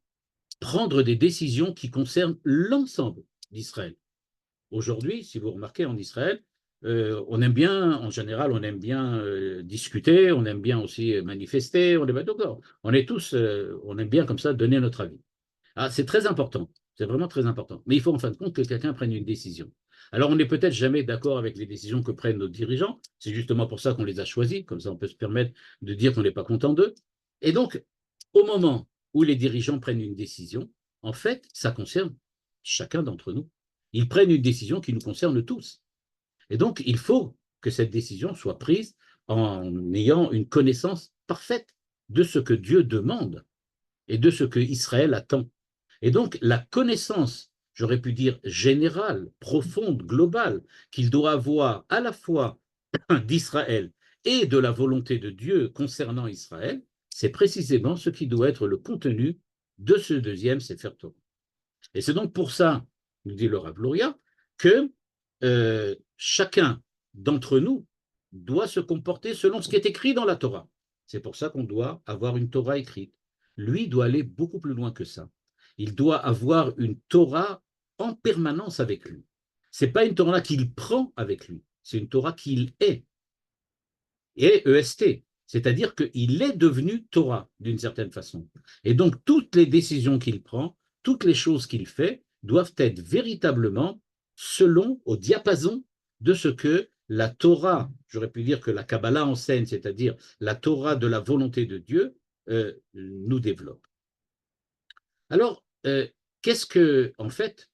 prendre des décisions qui concernent l'ensemble d'Israël. Aujourd'hui, si vous remarquez, en Israël, on aime bien, en général, on aime bien discuter, on aime bien aussi manifester, on est tous, on aime bien comme ça donner notre avis. Ah, c'est très important, c'est vraiment très important. Mais il faut en fin de compte que quelqu'un prenne une décision. Alors, on n'est peut-être jamais d'accord avec les décisions que prennent nos dirigeants, c'est justement pour ça qu'on les a choisis, comme ça on peut se permettre de dire qu'on n'est pas content d'eux. Et donc, au moment où les dirigeants prennent une décision, en fait, ça concerne chacun d'entre nous. Ils prennent une décision qui nous concerne tous. Et donc, il faut que cette décision soit prise en ayant une connaissance parfaite de ce que Dieu demande et de ce que Israël attend. Et donc, la connaissance, j'aurais pu dire générale, profonde, globale, qu'il doit avoir à la fois d'Israël et de la volonté de Dieu concernant Israël, c'est précisément ce qui doit être le contenu de ce deuxième Sefer Torah. Et c'est donc pour ça, nous dit le Rav Luria, que chacun d'entre nous doit se comporter selon ce qui est écrit dans la Torah. C'est pour ça qu'on doit avoir une Torah écrite. Lui doit aller beaucoup plus loin que ça. Il doit avoir une Torah en permanence avec lui. Ce n'est pas une Torah qu'il prend avec lui, c'est une Torah qu'il est. Et EST. C'est-à-dire qu'il est devenu Torah, d'une certaine façon. Et donc, toutes les décisions qu'il prend, toutes les choses qu'il fait, doivent être véritablement selon, au diapason de ce que la Torah, j'aurais pu dire que la Kabbalah enseigne, c'est-à-dire la Torah de la volonté de Dieu, nous développe. Alors, qu'est-ce que, en fait,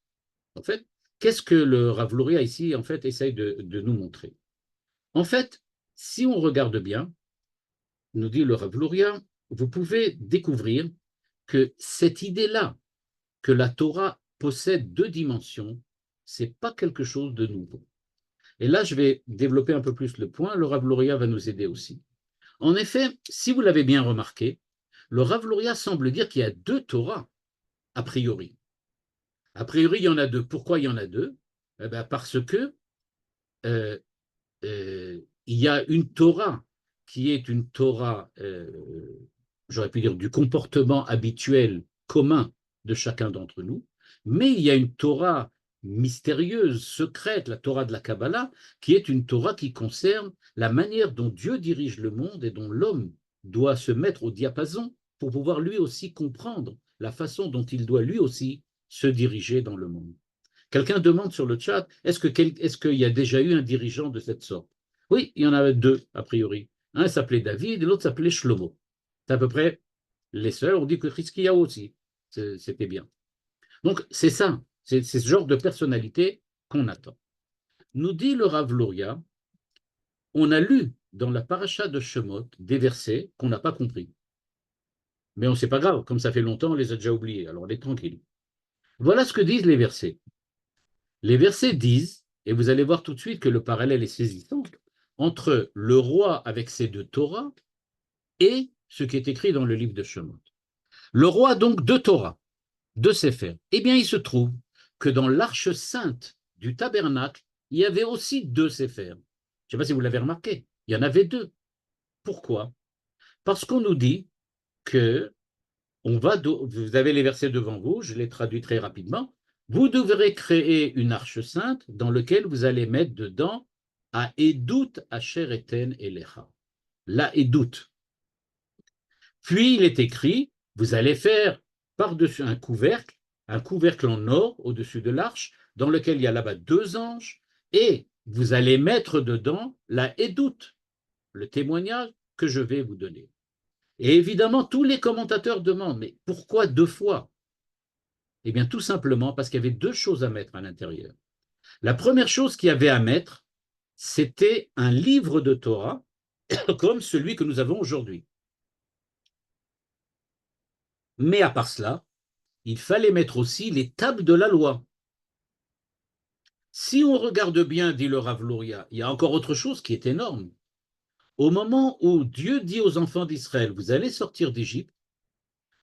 qu'est-ce que le Rav Luria ici, en fait, essaye de nous montrer? En fait, si on regarde bien, nous dit le Rav Luria, vous pouvez découvrir que cette idée-là, que la Torah possède deux dimensions, c'est pas quelque chose de nouveau. Et là, je vais développer un peu plus le point, le Rav Luria va nous aider aussi. En effet, si vous l'avez bien remarqué, le Rav Luria semble dire qu'il y a deux Torahs, a priori. A priori, il y en a deux. Pourquoi il y en a deux? Eh bien, parce que il y a une Torah qui est une Torah, j'aurais pu dire, du comportement habituel commun de chacun d'entre nous, mais il y a une Torah mystérieuse, secrète, la Torah de la Kabbalah, qui est une Torah qui concerne la manière dont Dieu dirige le monde et dont l'homme doit se mettre au diapason pour pouvoir lui aussi comprendre la façon dont il doit lui aussi se diriger dans le monde. Quelqu'un demande sur le chat, est-ce qu'il y a déjà eu un dirigeant de cette sorte? Oui, il y en avait deux, a priori. Un s'appelait David et l'autre s'appelait Shlomo. C'est à peu près les seuls. On dit que Hiskiyahu aussi, c'était bien. Donc, c'est ça, c'est ce genre de personnalité qu'on attend. Nous dit le Rav Luria, on a lu dans la paracha de Shemot des versets qu'on n'a pas compris. Mais on ne sait pas grave, comme ça fait longtemps, on les a déjà oubliés, alors on est tranquille. Voilà ce que disent les versets. Les versets disent, et vous allez voir tout de suite que le parallèle est saisissant, entre le roi avec ses deux Torahs et ce qui est écrit dans le livre de Shemot. Le roi a donc deux Torahs, deux Sefer. Eh bien, il se trouve que dans l'arche sainte du tabernacle, il y avait aussi deux Sefer. Je ne sais pas si vous l'avez remarqué, il y en avait deux. Pourquoi? Parce qu'on nous dit que vous avez les versets devant vous, je les traduis très rapidement. Vous devrez créer une arche sainte dans laquelle vous allez mettre dedans à Edout Asher Eten Elecha. La Edout. Puis il est écrit, vous allez faire par-dessus un couvercle en or au-dessus de l'arche, dans lequel il y a là-bas deux anges, et vous allez mettre dedans la Edout, le témoignage que je vais vous donner. Et évidemment, tous les commentateurs demandent, mais pourquoi deux fois? Eh bien, tout simplement parce qu'il y avait deux choses à mettre à l'intérieur. La première chose qu'il y avait à mettre, c'était un livre de Torah, comme celui que nous avons aujourd'hui. Mais à part cela, il fallait mettre aussi les tables de la loi. Si on regarde bien, dit le Rav Luria, il y a encore autre chose qui est énorme. Au moment où Dieu dit aux enfants d'Israël, vous allez sortir d'Égypte,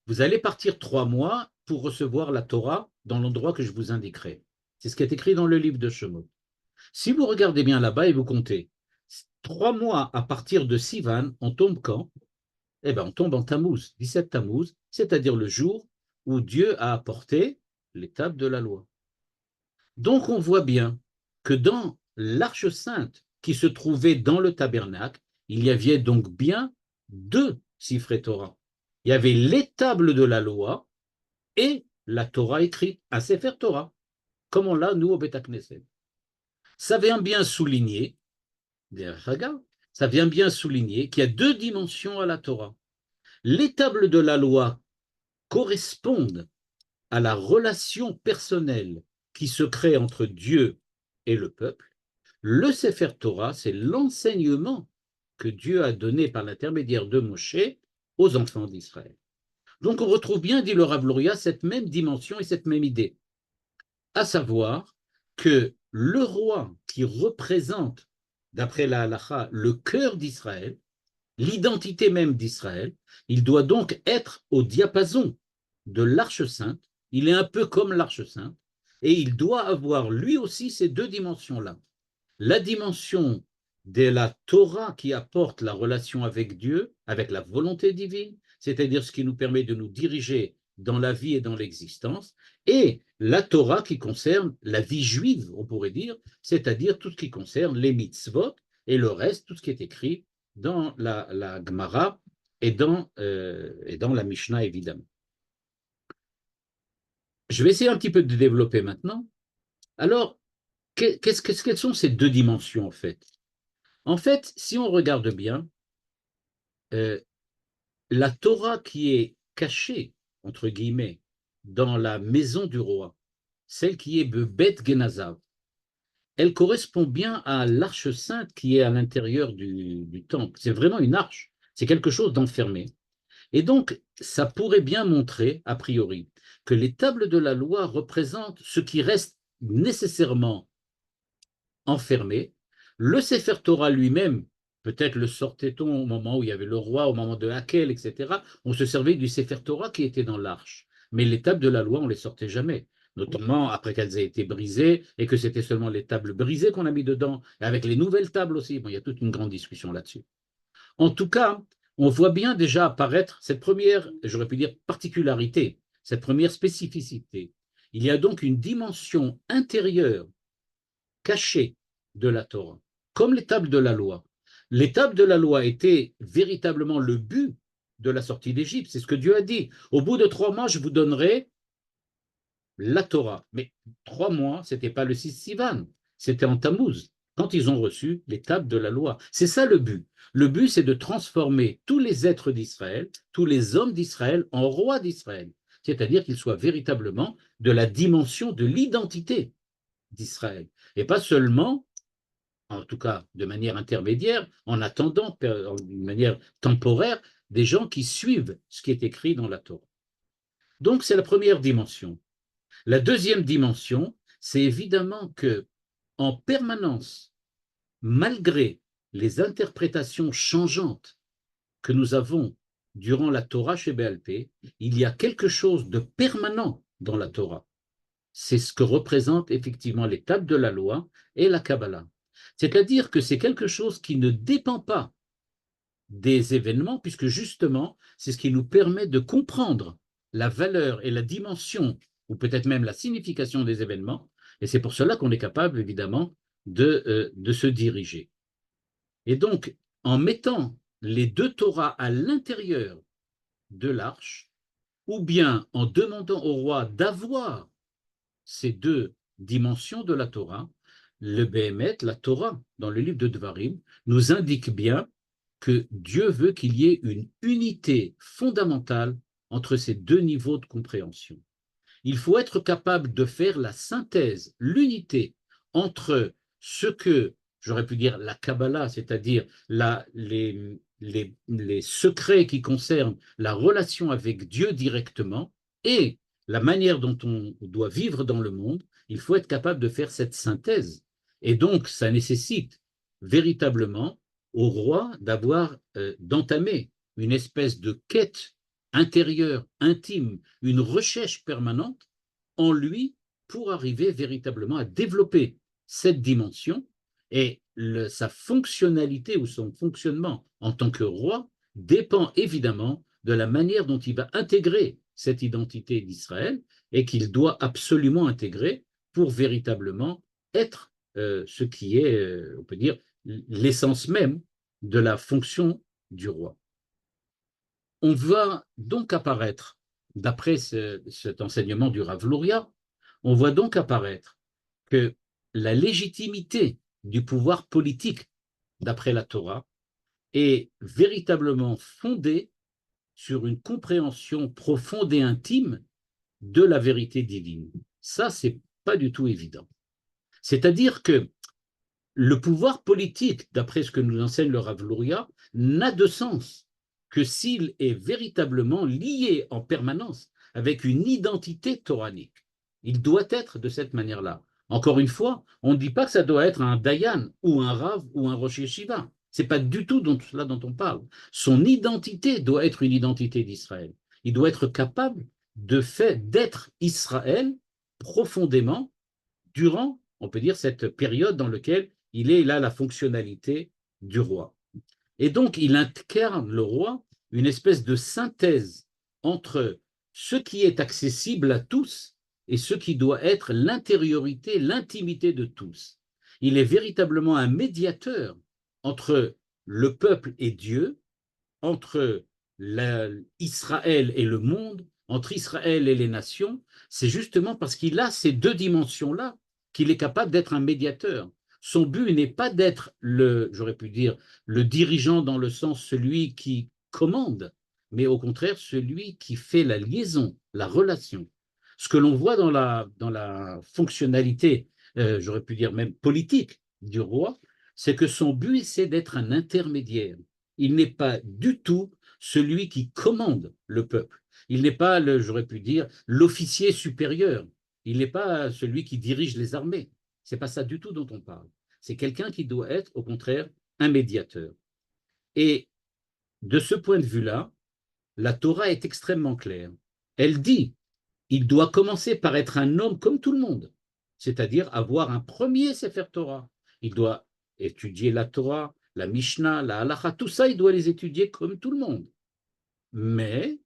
vous allez partir 3 mois pour recevoir la Torah dans l'endroit que je vous indiquerai. C'est ce qui est écrit dans le livre de Shemot. Si vous regardez bien là-bas et vous comptez, 3 mois à partir de Sivan, on tombe quand? Eh bien, on tombe en Tammuz, 17 Tammuz, c'est-à-dire le jour où Dieu a apporté les tables de la loi. Donc, on voit bien que dans l'arche sainte qui se trouvait dans le tabernacle, il y avait donc bien deux Sifrei Torah. Il y avait les tables de la loi et la Torah écrite, un Sefer Torah, comme on l'a, nous, au Beth Knesset. Ça vient bien souligner, ça vient bien souligner qu'il y a deux dimensions à la Torah. Les tables de la loi correspondent à la relation personnelle qui se crée entre Dieu et le peuple. Le Sefer Torah, c'est l'enseignement que Dieu a donné par l'intermédiaire de Moshe aux enfants d'Israël. Donc on retrouve bien, dit le Rav Luria, cette même dimension et cette même idée, à savoir que le roi qui représente, d'après la halacha, le cœur d'Israël, l'identité même d'Israël, il doit donc être au diapason de l'Arche sainte, il est un peu comme l'Arche sainte, et il doit avoir lui aussi ces deux dimensions-là. La dimension de la Torah qui apporte la relation avec Dieu, avec la volonté divine, c'est-à-dire ce qui nous permet de nous diriger dans la vie et dans l'existence, et la Torah qui concerne la vie juive, on pourrait dire, c'est-à-dire tout ce qui concerne les mitzvot et le reste, tout ce qui est écrit dans la Gemara et dans la Mishnah, évidemment. Je vais essayer un petit peu de développer maintenant. Alors, quelles sont ces deux dimensions, en fait? En fait, si on regarde bien, la Torah qui est cachée, entre guillemets, dans la maison du roi, celle qui est Bet Genazav, elle correspond bien à l'arche sainte qui est à l'intérieur du temple. C'est vraiment une arche, c'est quelque chose d'enfermé. Et donc, ça pourrait bien montrer, a priori, que les tables de la loi représentent ce qui reste nécessairement enfermé. Le Sefer Torah lui-même, peut-être le sortait-on au moment où il y avait le roi, au moment de Hakel, etc. On se servait du Sefer Torah qui était dans l'arche. Mais les tables de la loi, on ne les sortait jamais, notamment après qu'elles aient été brisées et que c'était seulement les tables brisées qu'on a mis dedans, et avec les nouvelles tables aussi. Bon, il y a toute une grande discussion là-dessus. En tout cas, on voit bien déjà apparaître cette première, j'aurais pu dire, particularité, cette première spécificité. Il y a donc une dimension intérieure cachée de la Torah, comme les tables de la loi. Les tables de la loi étaient véritablement le but de la sortie d'Égypte. C'est ce que Dieu a dit. Au bout de 3 mois, je vous donnerai la Torah. Mais 3 mois, ce n'était pas le 6 Sivan, c'était en Tammuz, quand ils ont reçu les tables de la loi. C'est ça le but. Le but, c'est de transformer tous les êtres d'Israël, tous les hommes d'Israël en rois d'Israël. C'est-à-dire qu'ils soient véritablement de la dimension de l'identité d'Israël. Et pas seulement, en tout cas de manière intermédiaire, en attendant, d'une manière temporaire, des gens qui suivent ce qui est écrit dans la Torah. Donc c'est la première dimension. La deuxième dimension, c'est évidemment que, en permanence, malgré les interprétations changeantes que nous avons durant la Torah chez BLP, il y a quelque chose de permanent dans la Torah. C'est ce que représentent effectivement les tables de la loi et la Kabbalah. C'est-à-dire que c'est quelque chose qui ne dépend pas des événements, puisque justement, c'est ce qui nous permet de comprendre la valeur et la dimension, ou peut-être même la signification des événements, et c'est pour cela qu'on est capable, évidemment, de se diriger. Et donc, en mettant les deux Torahs à l'intérieur de l'arche, ou bien en demandant au roi d'avoir ces deux dimensions de la Torah, le Béhémet, la Torah, dans le livre de Devarim, nous indique bien que Dieu veut qu'il y ait une unité fondamentale entre ces deux niveaux de compréhension. Il faut être capable de faire la synthèse, l'unité entre ce que, j'aurais pu dire, la Kabbalah, c'est-à-dire les secrets qui concernent la relation avec Dieu directement, et la manière dont on doit vivre dans le monde. Il faut être capable de faire cette synthèse. Et donc, ça nécessite véritablement au roi d'entamer une espèce de quête intérieure, intime, une recherche permanente en lui pour arriver véritablement à développer cette dimension, et sa fonctionnalité ou son fonctionnement en tant que roi dépend évidemment de la manière dont il va intégrer cette identité d'Israël, et qu'il doit absolument intégrer pour véritablement être ce qui est, on peut dire, l'essence même de la fonction du roi. On voit donc apparaître, d'après cet enseignement du Rav Luria, on voit donc apparaître que la légitimité du pouvoir politique, d'après la Torah, est véritablement fondée sur une compréhension profonde et intime de la vérité divine. Ça, c'est pas du tout évident. C'est-à-dire que le pouvoir politique, d'après ce que nous enseigne le Rav Luria, n'a de sens que s'il est véritablement lié en permanence avec une identité toranique. Il doit être de cette manière-là. Encore une fois, on ne dit pas que ça doit être un Dayan ou un Rav ou un Rosh Yeshiva. Ce n'est pas du tout cela dont on parle. Son identité doit être une identité d'Israël. Il doit être capable d'être Israël profondément durant, on peut dire, cette période dans laquelle il est là la fonctionnalité du roi. Et donc, il incarne, le roi, une espèce de synthèse entre ce qui est accessible à tous et ce qui doit être l'intériorité, l'intimité de tous. Il est véritablement un médiateur entre le peuple et Dieu, entre Israël et le monde, entre Israël et les nations, c'est justement parce qu'il a ces deux dimensions-là qu'il est capable d'être un médiateur. Son but n'est pas d'être j'aurais pu dire, le dirigeant dans le sens celui qui commande, mais au contraire celui qui fait la liaison, la relation. Ce que l'on voit dans la fonctionnalité, j'aurais pu dire même politique du roi, c'est que son but, c'est d'être un intermédiaire. Il n'est pas du tout celui qui commande le peuple. Il n'est pas, j'aurais pu dire, l'officier supérieur. Il n'est pas celui qui dirige les armées. Ce n'est pas ça du tout dont on parle. C'est quelqu'un qui doit être, au contraire, un médiateur. Et de ce point de vue-là, la Torah est extrêmement claire. Elle dit, il doit commencer par être un homme comme tout le monde, c'est-à-dire avoir un premier Sefer Torah. Il doit étudier la Torah, la Mishnah, la Halacha, tout ça, il doit les étudier comme tout le monde. Mais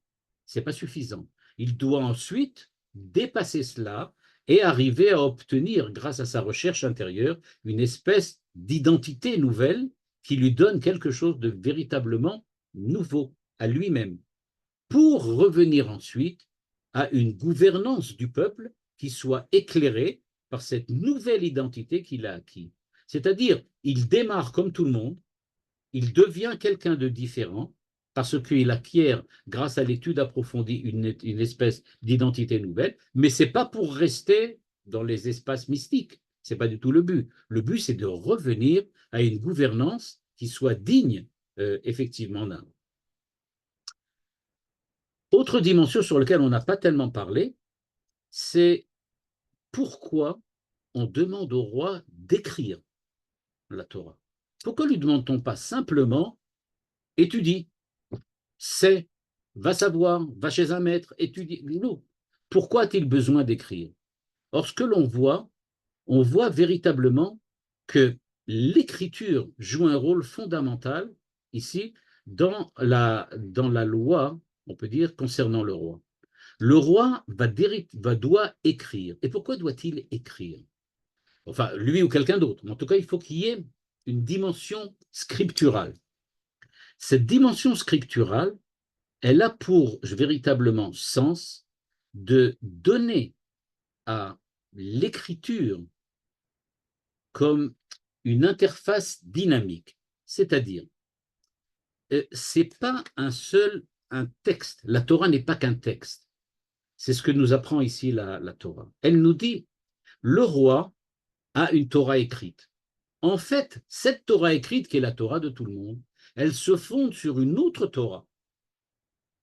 ce n'est pas suffisant. Il doit ensuite dépasser cela et arriver à obtenir, grâce à sa recherche intérieure, une espèce d'identité nouvelle qui lui donne quelque chose de véritablement nouveau à lui-même, pour revenir ensuite à une gouvernance du peuple qui soit éclairée par cette nouvelle identité qu'il a acquis. C'est-à-dire, il démarre comme tout le monde, il devient quelqu'un de différent parce qu'il acquiert, grâce à l'étude approfondie, une espèce d'identité nouvelle, mais ce n'est pas pour rester dans les espaces mystiques. Ce n'est pas du tout le but. Le but, c'est de revenir à une gouvernance qui soit digne, effectivement, d'un. Autre dimension sur laquelle on n'a pas tellement parlé, c'est pourquoi on demande au roi d'écrire la Torah. Pourquoi ne lui demande-t-on pas simplement étudie, sait, va savoir, va chez un maître, étudie? Non. Pourquoi a-t-il besoin d'écrire? Or, ce que l'on voit, on voit véritablement que l'écriture joue un rôle fondamental ici dans la loi, on peut dire, concernant le roi. Le roi doit écrire. Et pourquoi doit-il écrire? Enfin, lui ou quelqu'un d'autre. En tout cas, il faut qu'il y ait une dimension scripturale. Cette dimension scripturale, elle a pour véritablement sens de donner à l'écriture comme une interface dynamique. C'est-à-dire, c'est pas un texte. La Torah n'est pas qu'un texte. C'est ce que nous apprend ici la Torah. Elle nous dit, le roi a une Torah écrite. En fait, cette Torah écrite, qui est la Torah de tout le monde, elle se fonde sur une autre Torah,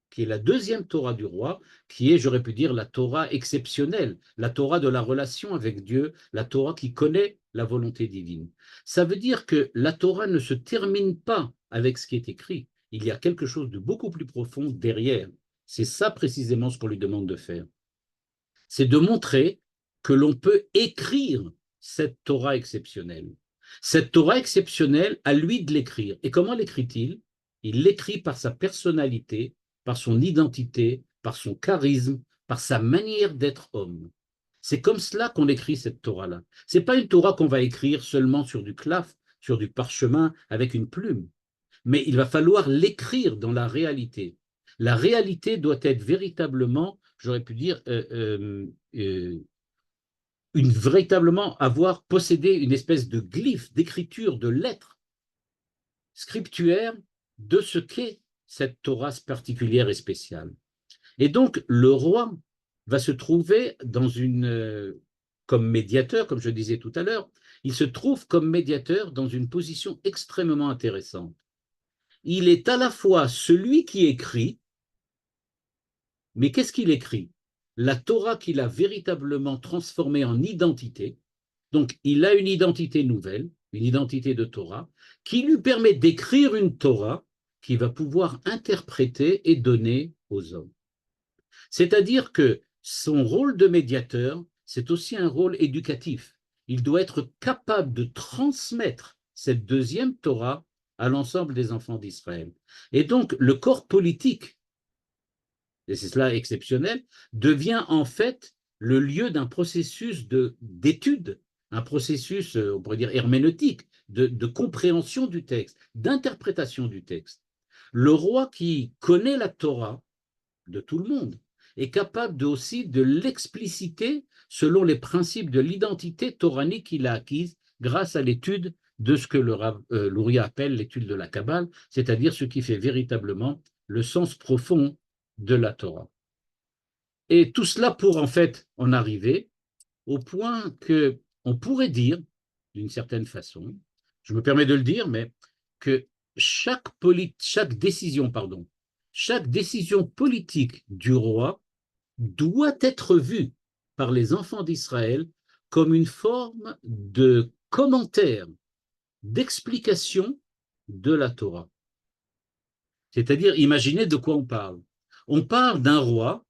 qui est la deuxième Torah du roi, qui est, j'aurais pu dire, la Torah exceptionnelle, la Torah de la relation avec Dieu, la Torah qui connaît la volonté divine. Ça veut dire que la Torah ne se termine pas avec ce qui est écrit. Il y a quelque chose de beaucoup plus profond derrière. C'est ça précisément ce qu'on lui demande de faire. C'est de montrer que l'on peut écrire cette Torah exceptionnelle. Cette Torah exceptionnelle, à lui de l'écrire. Et comment l'écrit-il? Il l'écrit par sa personnalité, par son identité, par son charisme, par sa manière d'être homme. C'est comme cela qu'on écrit cette Torah-là. Ce n'est pas une Torah qu'on va écrire seulement sur du claf, sur du parchemin, avec une plume. Mais il va falloir l'écrire dans la réalité. La réalité doit être véritablement, j'aurais pu dire, véritablement avoir possédé une espèce de glyphe, d'écriture, de lettres scriptuaires de ce qu'est cette Torah particulière et spéciale. Et donc, le roi va se trouver comme médiateur, comme je disais tout à l'heure, il se trouve comme médiateur dans une position extrêmement intéressante. Il est à la fois celui qui écrit, mais qu'est-ce qu'il écrit? La Torah qu'il a véritablement transformée en identité. Donc, il a une identité nouvelle, une identité de Torah, qui lui permet d'écrire une Torah qu'il va pouvoir interpréter et donner aux hommes. C'est-à-dire que son rôle de médiateur, c'est aussi un rôle éducatif. Il doit être capable de transmettre cette deuxième Torah à l'ensemble des enfants d'Israël. Et donc, le corps politique, et c'est cela exceptionnel, devient en fait le lieu d'un processus d'étude un processus, on pourrait dire, herméneutique, de compréhension du texte, d'interprétation du texte. Le roi qui connaît la Torah de tout le monde est capable aussi de l'expliciter selon les principes de l'identité toranique qu'il a acquise grâce à l'étude de ce que l'Ouria appelle l'étude de la Kabbale, c'est-à-dire ce qui fait véritablement le sens profond de la Torah. Et tout cela pour en fait en arriver au point que on pourrait dire, d'une certaine façon, je me permets de le dire, mais que chaque décision politique du roi doit être vue par les enfants d'Israël comme une forme de commentaire, d'explication de la Torah. C'est-à-dire, imaginez de quoi on parle. On parle d'un roi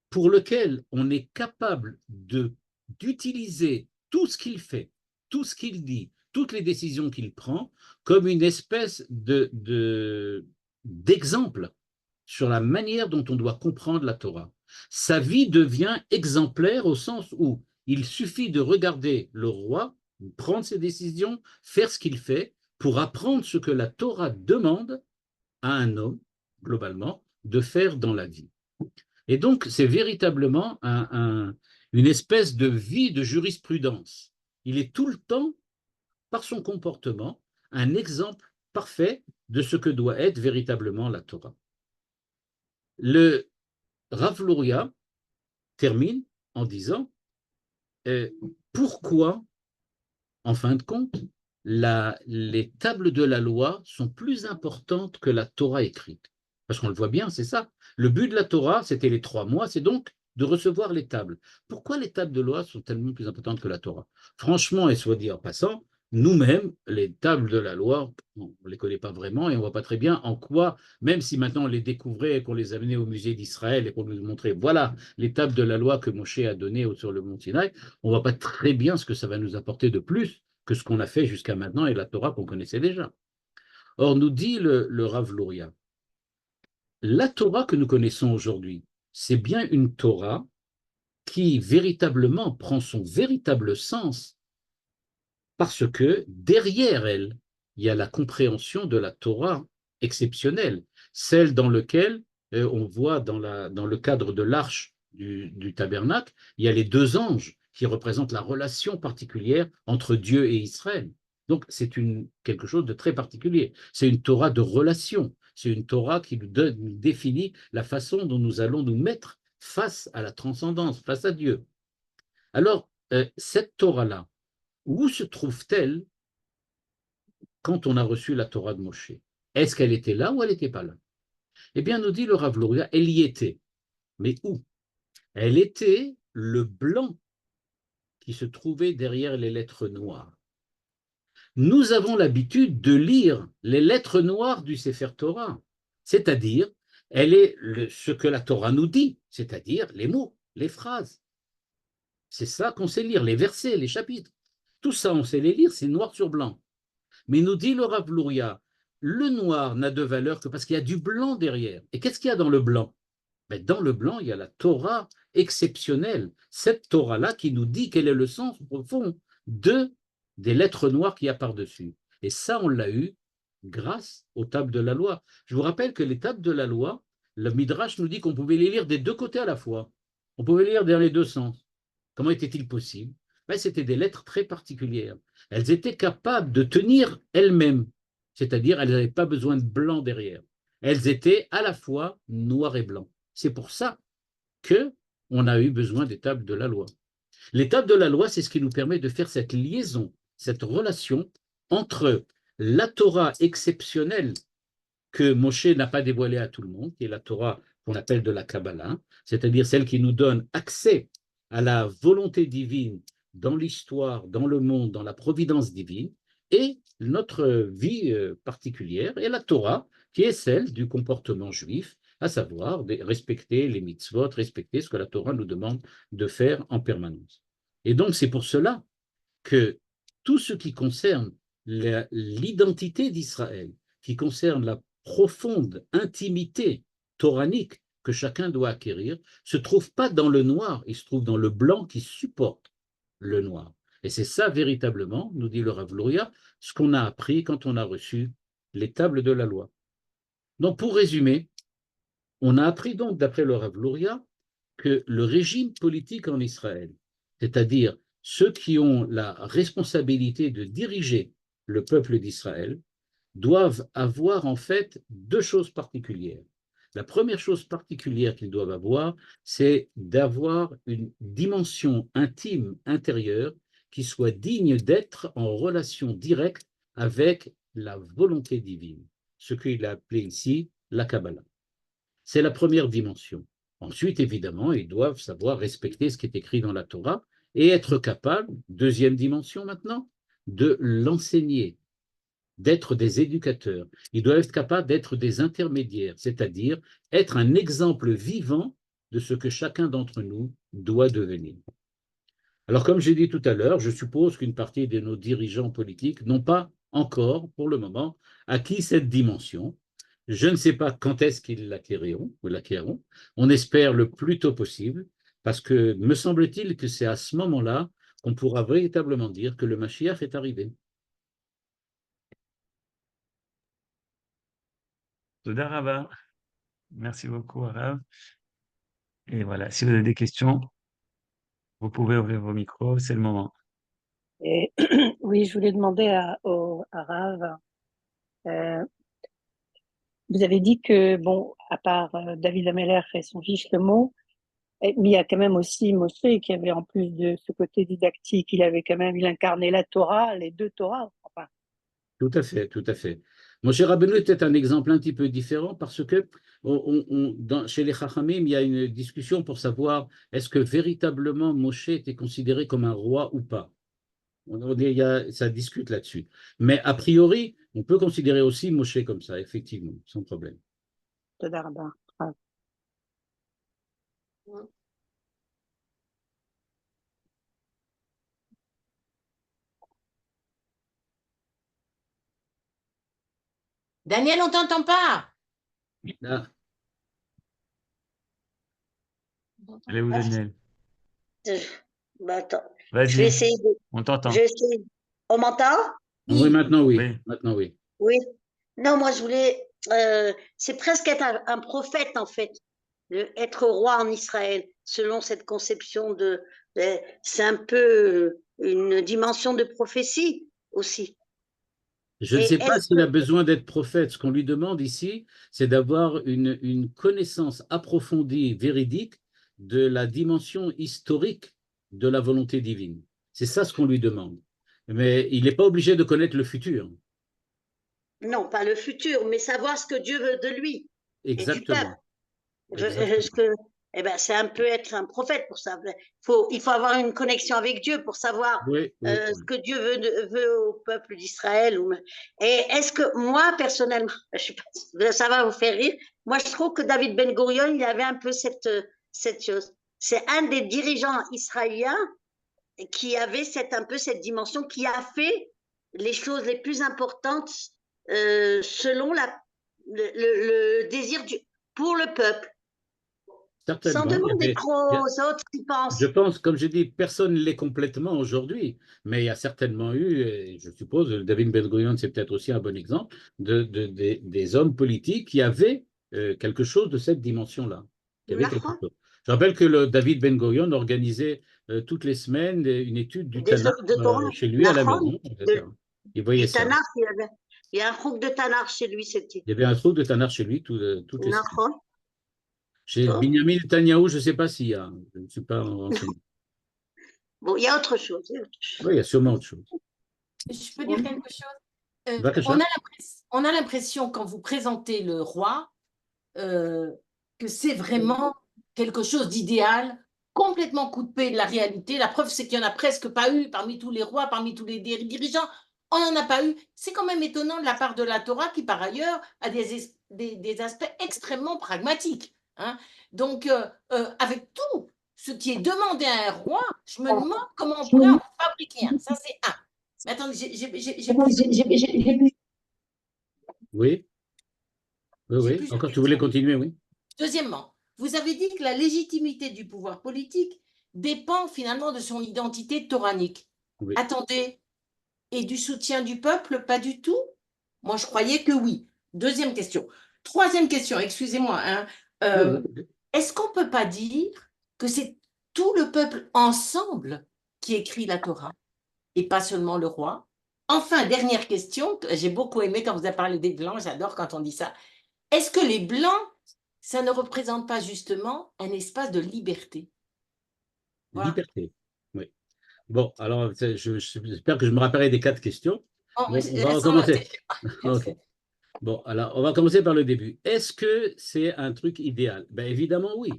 pour lequel on est capable d'utiliser tout ce qu'il fait, tout ce qu'il dit, toutes les décisions qu'il prend, comme une espèce d'exemple sur la manière dont on doit comprendre la Torah. Sa vie devient exemplaire au sens où il suffit de regarder le roi, prendre ses décisions, faire ce qu'il fait, pour apprendre ce que la Torah demande à un homme, globalement, de faire dans la vie. Et donc, c'est véritablement une espèce de vie de jurisprudence. Il est tout le temps, par son comportement, un exemple parfait de ce que doit être véritablement la Torah. Le Rav Luria termine en disant pourquoi, en fin de compte, les tables de la loi sont plus importantes que la Torah écrite. Parce qu'on le voit bien, c'est ça. Le but de la Torah, c'était les 3 mois, c'est donc de recevoir les tables. Pourquoi les tables de loi sont tellement plus importantes que la Torah? Franchement, et soit dit en passant, nous-mêmes, les tables de la loi, on ne les connaît pas vraiment et on ne voit pas très bien en quoi, même si maintenant on les découvrait et qu'on les amenait au musée d'Israël et qu'on nous montrait, voilà les tables de la loi que Moshe a données sur le mont Sinaï, on ne voit pas très bien ce que ça va nous apporter de plus que ce qu'on a fait jusqu'à maintenant et la Torah qu'on connaissait déjà. Or, nous dit le Rav Luria, la Torah que nous connaissons aujourd'hui, c'est bien une Torah qui véritablement prend son véritable sens parce que derrière elle, il y a la compréhension de la Torah exceptionnelle, celle dans laquelle on voit dans le cadre de l'arche du tabernacle, il y a les 2 anges qui représentent la relation particulière entre Dieu et Israël. Donc c'est quelque chose de très particulier. C'est une Torah de relation. C'est une Torah qui nous définit la façon dont nous allons nous mettre face à la transcendance, face à Dieu. Alors, cette Torah-là, où se trouve-t-elle quand on a reçu la Torah de Moshe? Est-ce qu'elle était là ou elle n'était pas là? Eh bien, nous dit le Rav Luria, elle y était. Mais où? Elle était le blanc qui se trouvait derrière les lettres noires. Nous avons l'habitude de lire les lettres noires du Sefer Torah, c'est-à-dire, elle est ce que la Torah nous dit, c'est-à-dire les mots, les phrases. C'est ça qu'on sait lire, les versets, les chapitres. Tout ça, on sait les lire, c'est noir sur blanc. Mais nous dit le Rav Luria, le noir n'a de valeur que parce qu'il y a du blanc derrière. Et qu'est-ce qu'il y a dans le blanc? Ben, dans le blanc, il y a la Torah exceptionnelle, cette Torah-là qui nous dit quel est le sens profond des lettres noires qu'il y a par-dessus. Et ça, on l'a eu grâce aux tables de la loi. Je vous rappelle que les tables de la loi, le Midrash nous dit qu'on pouvait les lire des 2 côtés à la fois. On pouvait les lire dans les 2 sens. Comment était-il possible? Ben, c'était des lettres très particulières. Elles étaient capables de tenir elles-mêmes, c'est-à-dire elles n'avaient pas besoin de blanc derrière. Elles étaient à la fois noir et blanc. C'est pour ça qu'on a eu besoin des tables de la loi. Les tables de la loi, c'est ce qui nous permet de faire cette liaison, cette relation entre la Torah exceptionnelle que Moshe n'a pas dévoilée à tout le monde, qui est la Torah qu'on appelle de la Kabbalah, c'est-à-dire celle qui nous donne accès à la volonté divine dans l'histoire, dans le monde, dans la providence divine, et notre vie particulière, et la Torah, qui est celle du comportement juif, à savoir respecter les mitzvot, respecter ce que la Torah nous demande de faire en permanence. Et donc, c'est pour cela que tout ce qui concerne l'identité d'Israël, qui concerne la profonde intimité toranique que chacun doit acquérir, se trouve pas dans le noir, il se trouve dans le blanc qui supporte le noir. Et c'est ça véritablement, nous dit le Rav Luria, ce qu'on a appris quand on a reçu les tables de la loi. Donc pour résumer, on a appris donc, d'après le Rav Luria, que le régime politique en Israël, c'est-à-dire ceux qui ont la responsabilité de diriger le peuple d'Israël, doivent avoir en fait deux choses particulières. La première chose particulière qu'ils doivent avoir, c'est d'avoir une dimension intime intérieure qui soit digne d'être en relation directe avec la volonté divine, ce qu'il a appelé ici la Kabbalah. C'est la première dimension. Ensuite, évidemment, ils doivent savoir respecter ce qui est écrit dans la Torah et être capables, deuxième dimension maintenant, de l'enseigner, d'être des éducateurs. Ils doivent être capables d'être des intermédiaires, c'est-à-dire être un exemple vivant de ce que chacun d'entre nous doit devenir. Alors, comme j'ai dit tout à l'heure, je suppose qu'une partie de nos dirigeants politiques n'ont pas encore, pour le moment, acquis cette dimension. Je ne sais pas quand est-ce qu'ils l'acquériront ou l'acquériront. On espère le plus tôt possible, parce que me semble-t-il que c'est à ce moment-là qu'on pourra véritablement dire que le Mashiach est arrivé. Toda Rabba. Merci beaucoup, Arav. Et voilà, si vous avez des questions, vous pouvez ouvrir vos micros, c'est le moment. Et, oui, je voulais demander à Rav, vous avez dit que, bon, à part David Ameller et son fils Shlomo, mais il y a quand même aussi Moshe qui avait, en plus de ce côté didactique, il incarnait la Torah, les deux Torahs. Enfin. Tout à fait, tout à fait. Moshe Rabbeinu était un exemple un petit peu différent parce que chez les Chachamim, il y a une discussion pour savoir est-ce que véritablement Moshe était considéré comme un roi ou pas. Ça discute là-dessus. Mais a priori, on peut considérer aussi Moshe comme ça, effectivement, sans problème. Toda Rabba. Daniel, on t'entend pas. Ah, Allez, où, Daniel? Attends, je vais Vas-y, essayer de. on t'entend. On m'entend? oui, maintenant oui. Oui. Maintenant oui. Oui. Non, moi je voulais. C'est presque être un prophète en fait, être roi en Israël, selon cette conception c'est un peu une dimension de prophétie aussi. Je ne sais pas s'il a besoin d'être prophète. Ce qu'on lui demande ici, c'est d'avoir une connaissance approfondie, véridique, de la dimension historique de la volonté divine. C'est ça ce qu'on lui demande. Mais il n'est pas obligé de connaître le futur. Non, pas le futur, mais savoir ce que Dieu veut de lui. Exactement. Et du peuple. Eh ben, c'est un peu être un prophète pour ça. Il faut avoir une connexion avec Dieu pour savoir ce que Dieu veut au peuple d'Israël. Et est-ce que moi, personnellement, je sais pas, ça va vous faire rire, moi je trouve que David Ben Gurion, il avait un peu cette chose. C'est un des dirigeants israéliens qui avait un peu cette dimension, qui a fait les choses les plus importantes selon le désir pour le peuple. Certainement. Sans demander trop aux autres qui pensent. Je pense, comme je dis, personne ne l'est complètement aujourd'hui, mais il y a certainement eu, et je suppose, David Ben Gurion, c'est peut-être aussi un bon exemple, des hommes politiques qui avaient quelque chose de cette dimension-là. Je rappelle que David Ben Gurion organisait toutes les semaines une étude du Tanakh chez lui à la maison. Il voyait ça. Il y a un trou de Tanakh chez lui, c'était. Il y avait un trou de Tanakh chez lui toutes les semaines. Chez Oh. Binyamin Netanyahu, je ne sais pas s'il y a. Je ne suis pas renseigné. Bon, il y a autre chose. Oui, il y a sûrement autre chose. Je peux dire quelque chose? On a l'impression, quand vous présentez le roi, que c'est vraiment quelque chose d'idéal, complètement coupé de la réalité. La preuve, c'est qu'il n'y en a presque pas eu parmi tous les rois, parmi tous les dirigeants. On n'en a pas eu. C'est quand même étonnant de la part de la Torah, qui par ailleurs a des aspects extrêmement pragmatiques. Hein. Donc, avec tout ce qui est demandé à un roi, je me demande comment on pourrait en fabriquer un. Ça, c'est un. Mais attendez, Oui. Oui. Encore, tu voulais continuer, oui. Deuxièmement, vous avez dit que la légitimité du pouvoir politique dépend finalement de son identité toranique. Oui. Attendez, et du soutien du peuple, pas du tout? Moi, je croyais que oui. Deuxième question. Troisième question, excusez-moi. Hein. Est-ce qu'on ne peut pas dire que c'est tout le peuple ensemble qui écrit la Torah et pas seulement le roi? Enfin, dernière question, j'ai beaucoup aimé quand vous avez parlé des Blancs, j'adore quand on dit ça. Est-ce que les Blancs, ça ne représente pas justement un espace de liberté? Voilà. Liberté, oui. Bon, alors, j'espère que je me rappellerai des 4 questions. Oh, Bon, on va recommencer. Okay. Bon, alors, on va commencer par le début. Est-ce que c'est un truc idéal? Ben, évidemment, oui.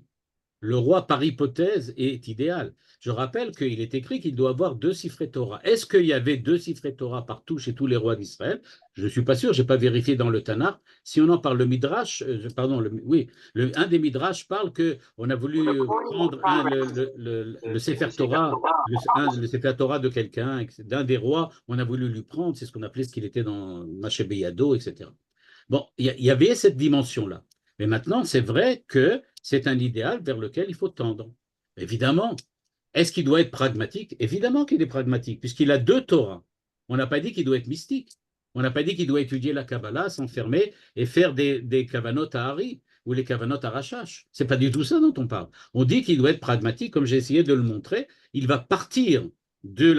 Le roi, par hypothèse, est idéal. Je rappelle qu'il est écrit qu'il doit avoir 2 siffrés Torah. Est-ce qu'il y avait 2 siffrés Torah partout chez tous les rois d'Israël? Je ne suis pas sûr, je n'ai pas vérifié dans le Tanakh. Si on en parle, le Midrash, pardon, un des Midrash parle qu'on a voulu prendre le Sefer Torah, le Sefer Torah de quelqu'un, d'un des rois, on a voulu lui prendre, c'est ce qu'on appelait ce qu'il était dans Machabéyado, etc. Bon, il y avait cette dimension-là. Mais maintenant, c'est vrai que c'est un idéal vers lequel il faut tendre. Évidemment. Est-ce qu'il doit être pragmatique? Évidemment qu'il est pragmatique, puisqu'il a 2 Torahs. On n'a pas dit qu'il doit être mystique. On n'a pas dit qu'il doit étudier la Kabbalah, s'enfermer et faire des kavanot à Hari ou les kavanot à Rachash. Ce n'est pas du tout ça dont on parle. On dit qu'il doit être pragmatique, comme j'ai essayé de le montrer. Il va partir de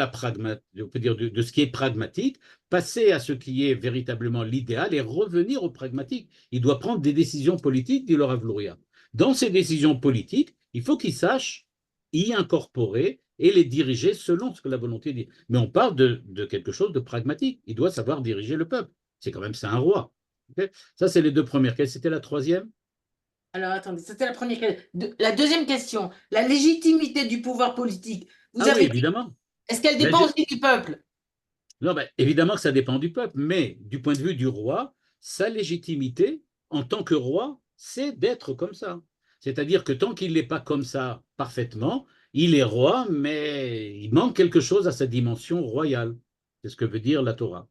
on peut dire de ce qui est pragmatique, passer à ce qui est véritablement l'idéal et revenir au pragmatique. Il doit prendre des décisions politiques, dit le Rav Luria. Dans ces décisions politiques, il faut qu'il sache y incorporer et les diriger selon ce que la volonté dit. Mais on parle de quelque chose de pragmatique. Il doit savoir diriger le peuple. C'est quand même ça un roi. Okay, ça, c'est les 2 premières. Quelle c'était la troisième? Alors, attendez, c'était la première question. La deuxième question, la légitimité du pouvoir politique. Vous avez oui, évidemment. Est-ce qu'elle dépend aussi du peuple? Non, ben, évidemment que ça dépend du peuple, mais du point de vue du roi, sa légitimité en tant que roi, c'est d'être comme ça. C'est-à-dire que tant qu'il n'est pas comme ça parfaitement, il est roi, mais il manque quelque chose à sa dimension royale. C'est ce que veut dire la Torah.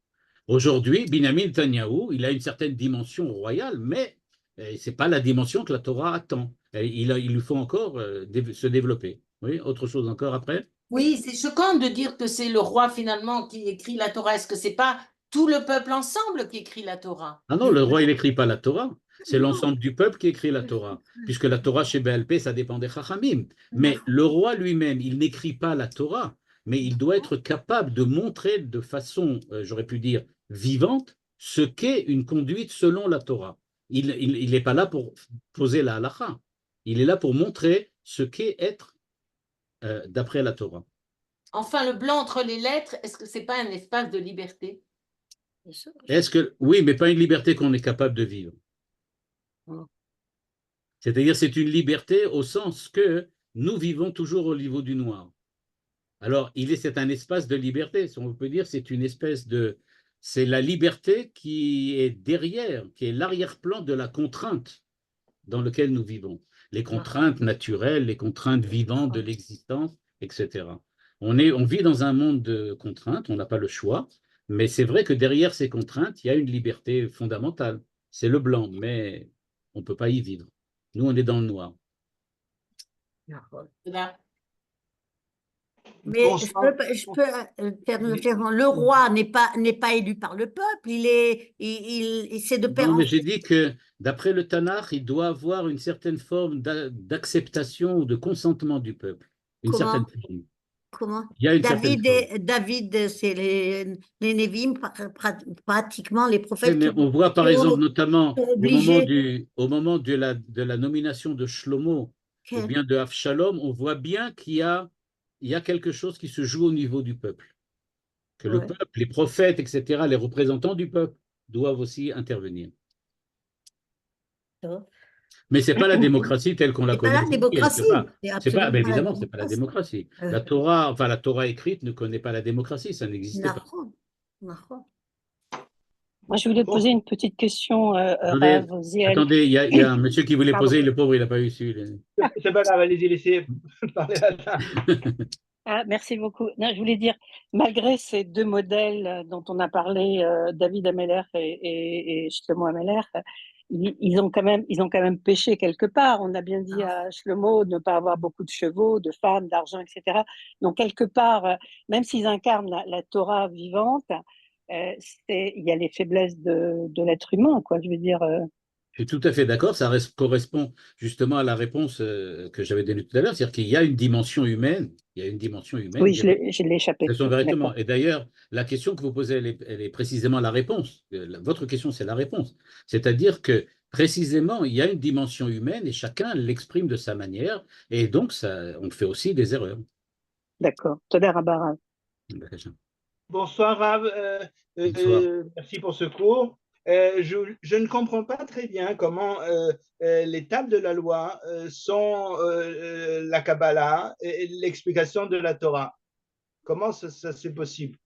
Aujourd'hui, Binyamin Netanyahou, il a une certaine dimension royale, mais ce n'est pas la dimension que la Torah attend. Il lui faut encore se développer. Oui, autre chose encore après? Oui, c'est choquant de dire que c'est le roi finalement qui écrit la Torah. Est-ce que c'est pas tout le peuple ensemble qui écrit la Torah? Ah non, le roi, il n'écrit pas la Torah. C'est l'ensemble du peuple qui écrit la Torah. Puisque la Torah chez BLP, ça dépend des Chachamim. Mais le roi lui-même, il n'écrit pas la Torah, mais il doit être capable de montrer de façon, j'aurais pu dire, vivante, ce qu'est une conduite selon la Torah. Il n'est pas là pour poser la halakha. Il est là pour montrer ce qu'est être d'après la Torah. Enfin, le blanc entre les lettres, est-ce que ce n'est pas un espace de liberté? Oui, mais pas une liberté qu'on est capable de vivre. C'est-à-dire, c'est une liberté au sens que nous vivons toujours au niveau du noir. Alors, c'est un espace de liberté, si on peut dire, c'est la liberté qui est derrière, qui est l'arrière-plan de la contrainte dans laquelle nous vivons. Les contraintes naturelles, les contraintes vivantes de l'existence, etc. On vit dans un monde de contraintes, on n'a pas le choix, mais c'est vrai que derrière ces contraintes, il y a une liberté fondamentale. C'est le blanc, mais on ne peut pas y vivre. Nous, on est dans le noir. Mais je peux faire une référence. Le roi n'est pas élu par le peuple, c'est de père en Non, mais fils. j'ai dit que d'après le Tanakh, il doit avoir une certaine forme d'acceptation ou de consentement du peuple. Une certaine forme. Comment? Il y a une certaine forme. David, c'est les Névim, pratiquement les prophètes. Mais on voit par exemple notamment obligés. au moment de la nomination de Shlomo ou bien de Avshalom, on voit bien qu'il y a quelque chose qui se joue au niveau du peuple. Que le peuple, les prophètes, etc., les représentants du peuple doivent aussi intervenir. Mais ce n'est pas la démocratie telle qu'on la connaît. C'est pas la démocratie. Mais évidemment, ce n'est pas la démocratie. La Torah écrite ne connaît pas la démocratie, ça n'existe pas. Moi, je voulais poser une petite question à Rav-Uziel. Attendez, il y a un monsieur qui voulait poser, le pauvre, il n'a pas eu su. C'est pas grave, allez-y, laissez parler à ça. Merci beaucoup. Non, je voulais dire, malgré ces 2 modèles dont on a parlé, David Ameller et Shlomo Ameller, ils ont quand même péché quelque part. On a bien dit à Shlomo de ne pas avoir beaucoup de chevaux, de femmes, d'argent, etc. Donc, quelque part, même s'ils incarnent la Torah vivante, il y a les faiblesses de l'être humain, quoi. Je veux dire. Je suis tout à fait d'accord, ça correspond justement à la réponse que j'avais donnée tout à l'heure, c'est-à-dire qu'il y a une dimension humaine, il y a une dimension humaine. Oui, je l'ai échappé. Véritablement. Et d'ailleurs, la question que vous posez, elle est précisément la réponse. Votre question, c'est la réponse. C'est-à-dire que précisément, il y a une dimension humaine et chacun l'exprime de sa manière, et donc on fait aussi des erreurs. D'accord. Toda Rabba. Bonsoir Rav, merci pour ce cours. Je ne comprends pas très bien comment les tables de la loi sont la Kabbalah et l'explication de la Torah. Comment ça c'est possible?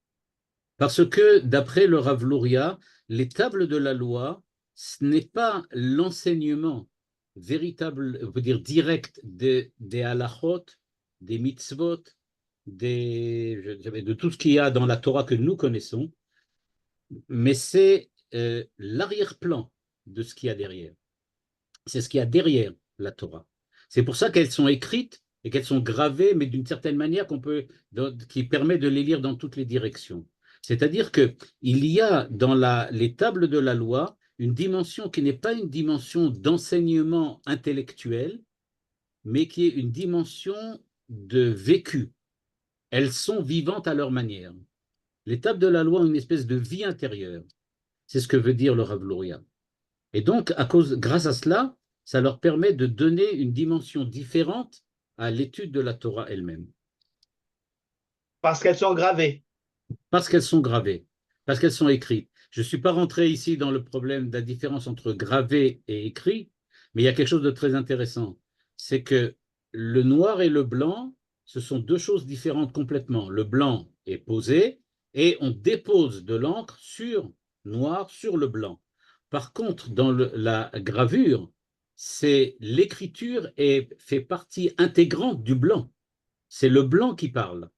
Parce que, d'après le Rav Luria, les tables de la loi, ce n'est pas l'enseignement véritable, on peut dire direct des halachot, des mitzvot, de tout ce qu'il y a dans la Torah que nous connaissons, mais c'est l'arrière-plan de ce qu'il y a derrière. C'est ce qu'il y a derrière la Torah. C'est pour ça qu'elles sont écrites et qu'elles sont gravées, mais d'une certaine manière qui permet de les lire dans toutes les directions. C'est-à-dire qu'il y a dans les tables de la loi une dimension qui n'est pas une dimension d'enseignement intellectuel, mais qui est une dimension de vécu. Elles sont vivantes à leur manière. Les tables de la loi ont une espèce de vie intérieure. C'est ce que veut dire le Rav Luria. Et donc, grâce à cela, ça leur permet de donner une dimension différente à l'étude de la Torah elle-même. Parce qu'elles sont gravées. Parce qu'elles sont gravées, parce qu'elles sont écrites. Je ne suis pas rentré ici dans le problème de la différence entre gravé et écrit, mais il y a quelque chose de très intéressant. C'est que le noir et le blanc, ce sont deux choses différentes complètement. Le blanc est posé et on dépose de l'encre noir sur le blanc. Par contre, dans la gravure, l'écriture fait partie intégrante du blanc. C'est le blanc qui parle.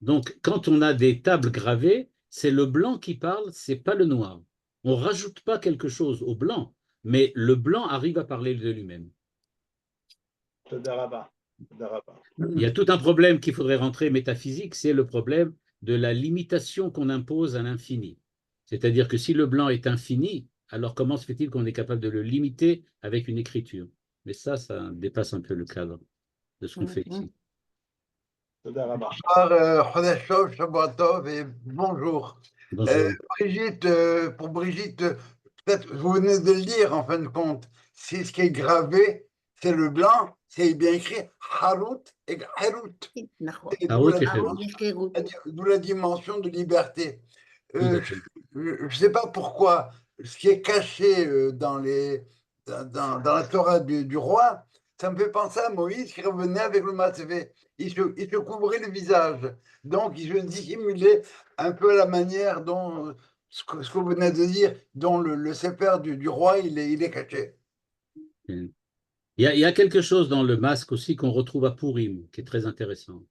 Donc, quand on a des tables gravées, c'est le blanc qui parle, c'est pas le noir. On ne rajoute pas quelque chose au blanc, mais le blanc arrive à parler de lui-même. Il y a tout un problème qu'il faudrait rentrer métaphysique, c'est le problème de la limitation qu'on impose à l'infini. C'est-à-dire que si le blanc est infini, alors comment se fait-il qu'on est capable de le limiter avec une écriture? Mais ça dépasse un peu le cadre de ce qu'on fait ici. Bonsoir, Chodesh Tov, Shabbat Tov et bonjour. Brigitte, pour Brigitte, peut-être vous venez de le dire en fin de compte, si ce qui est gravé, c'est le blanc, c'est bien écrit Harut et Herut. D'où la dimension de liberté. Je ne sais pas pourquoi ce qui est caché dans la Torah du roi, ça me fait penser à Moïse qui revenait avec le Matzvé. Il se couvrait le visage. Donc, il se dissimulait un peu la manière dont, ce que vous venez de dire, dont le Sefer du roi, il est caché. Il y a quelque chose dans le masque aussi qu'on retrouve à Purim, qui est très intéressant.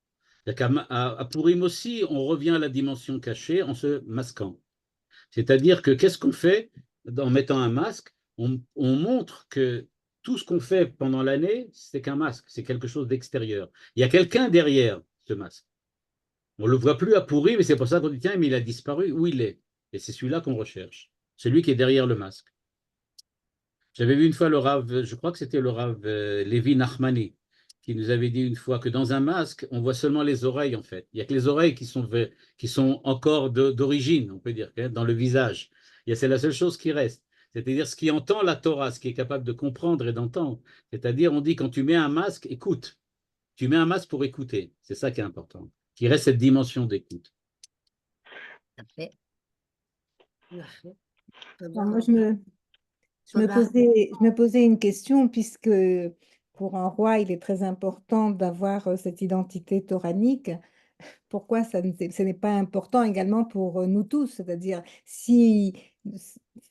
À Purim aussi, on revient à la dimension cachée en se masquant. C'est-à-dire que qu'est-ce qu'on fait en mettant un masque? On montre que tout ce qu'on fait pendant l'année, c'est qu'un masque, c'est quelque chose d'extérieur. Il y a quelqu'un derrière ce masque. On ne le voit plus à Purim, mais c'est pour ça qu'on dit, tiens, mais il a disparu, où il est? Et c'est celui-là qu'on recherche, celui qui est derrière le masque. J'avais vu une fois le Rav, je crois que c'était le Rav Levi Nachmani, qui nous avait dit une fois que dans un masque, on voit seulement les oreilles, en fait. Il n'y a que les oreilles qui sont encore d'origine, on peut dire, dans le visage. C'est la seule chose qui reste. C'est-à-dire ce qui entend la Torah, ce qui est capable de comprendre et d'entendre. C'est-à-dire, on dit, quand tu mets un masque, écoute. Tu mets un masque pour écouter. C'est ça qui est important. Qu'il reste cette dimension d'écoute. Moi, je me posais une question, puisque pour un roi, il est très important d'avoir cette identité toranique. Pourquoi ce n'est pas important également pour nous tous? C'est-à-dire, si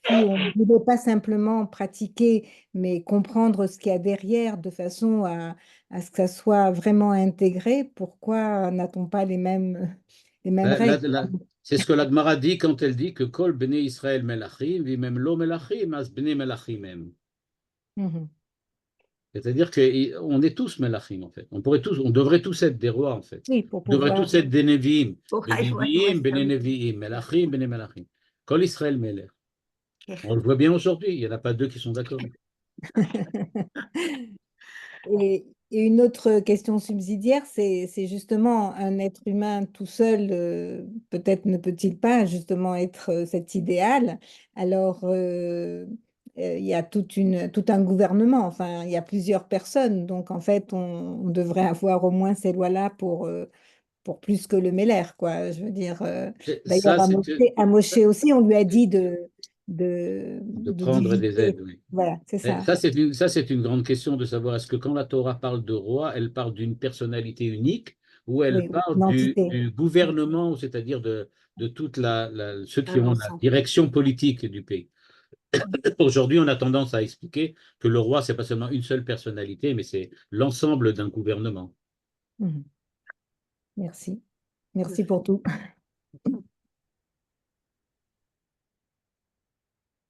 on ne voulait pas simplement pratiquer, mais comprendre ce qu'il y a derrière de façon à ce que ça soit vraiment intégré, pourquoi n'a-t-on pas les mêmes règles? C'est ce que la Gemara dit quand elle dit que Kol Bnei Israël Melachim, Vimem Lo Melachim, As Bnei Melachim même. C'est-à-dire qu'on est tous Melachim, en fait. On devrait tous être des rois, en fait. Oui, pour On devrait tous être des Nevi'im. Ouais, Bene Nevi'im, Melachim, Bene Melachim. Kol Israël Melech. On le voit bien aujourd'hui, il n'y en a pas deux qui sont d'accord. Et une autre question subsidiaire, c'est justement un être humain tout seul, peut-être ne peut-il pas justement être cet idéal. Alors, il y a tout un gouvernement, enfin, il y a plusieurs personnes. Donc, en fait, on devrait avoir au moins ces lois-là pour plus que le Meller, quoi. Je veux dire, d'ailleurs, à Moshe aussi, on lui a dit de prendre des aides, oui. Voilà, c'est ça. Ça, c'est une grande question de savoir est-ce que quand la Torah parle de roi, elle parle d'une personnalité unique ou elle parle du gouvernement, c'est-à-dire de toute ceux qui ont la direction politique du pays. Aujourd'hui, on a tendance à expliquer que le roi, c'est pas seulement une seule personnalité, mais c'est l'ensemble d'un gouvernement. Merci. Merci pour tout.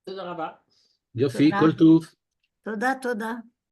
תודה רבה. יופי, כל טוב. תודה, תודה.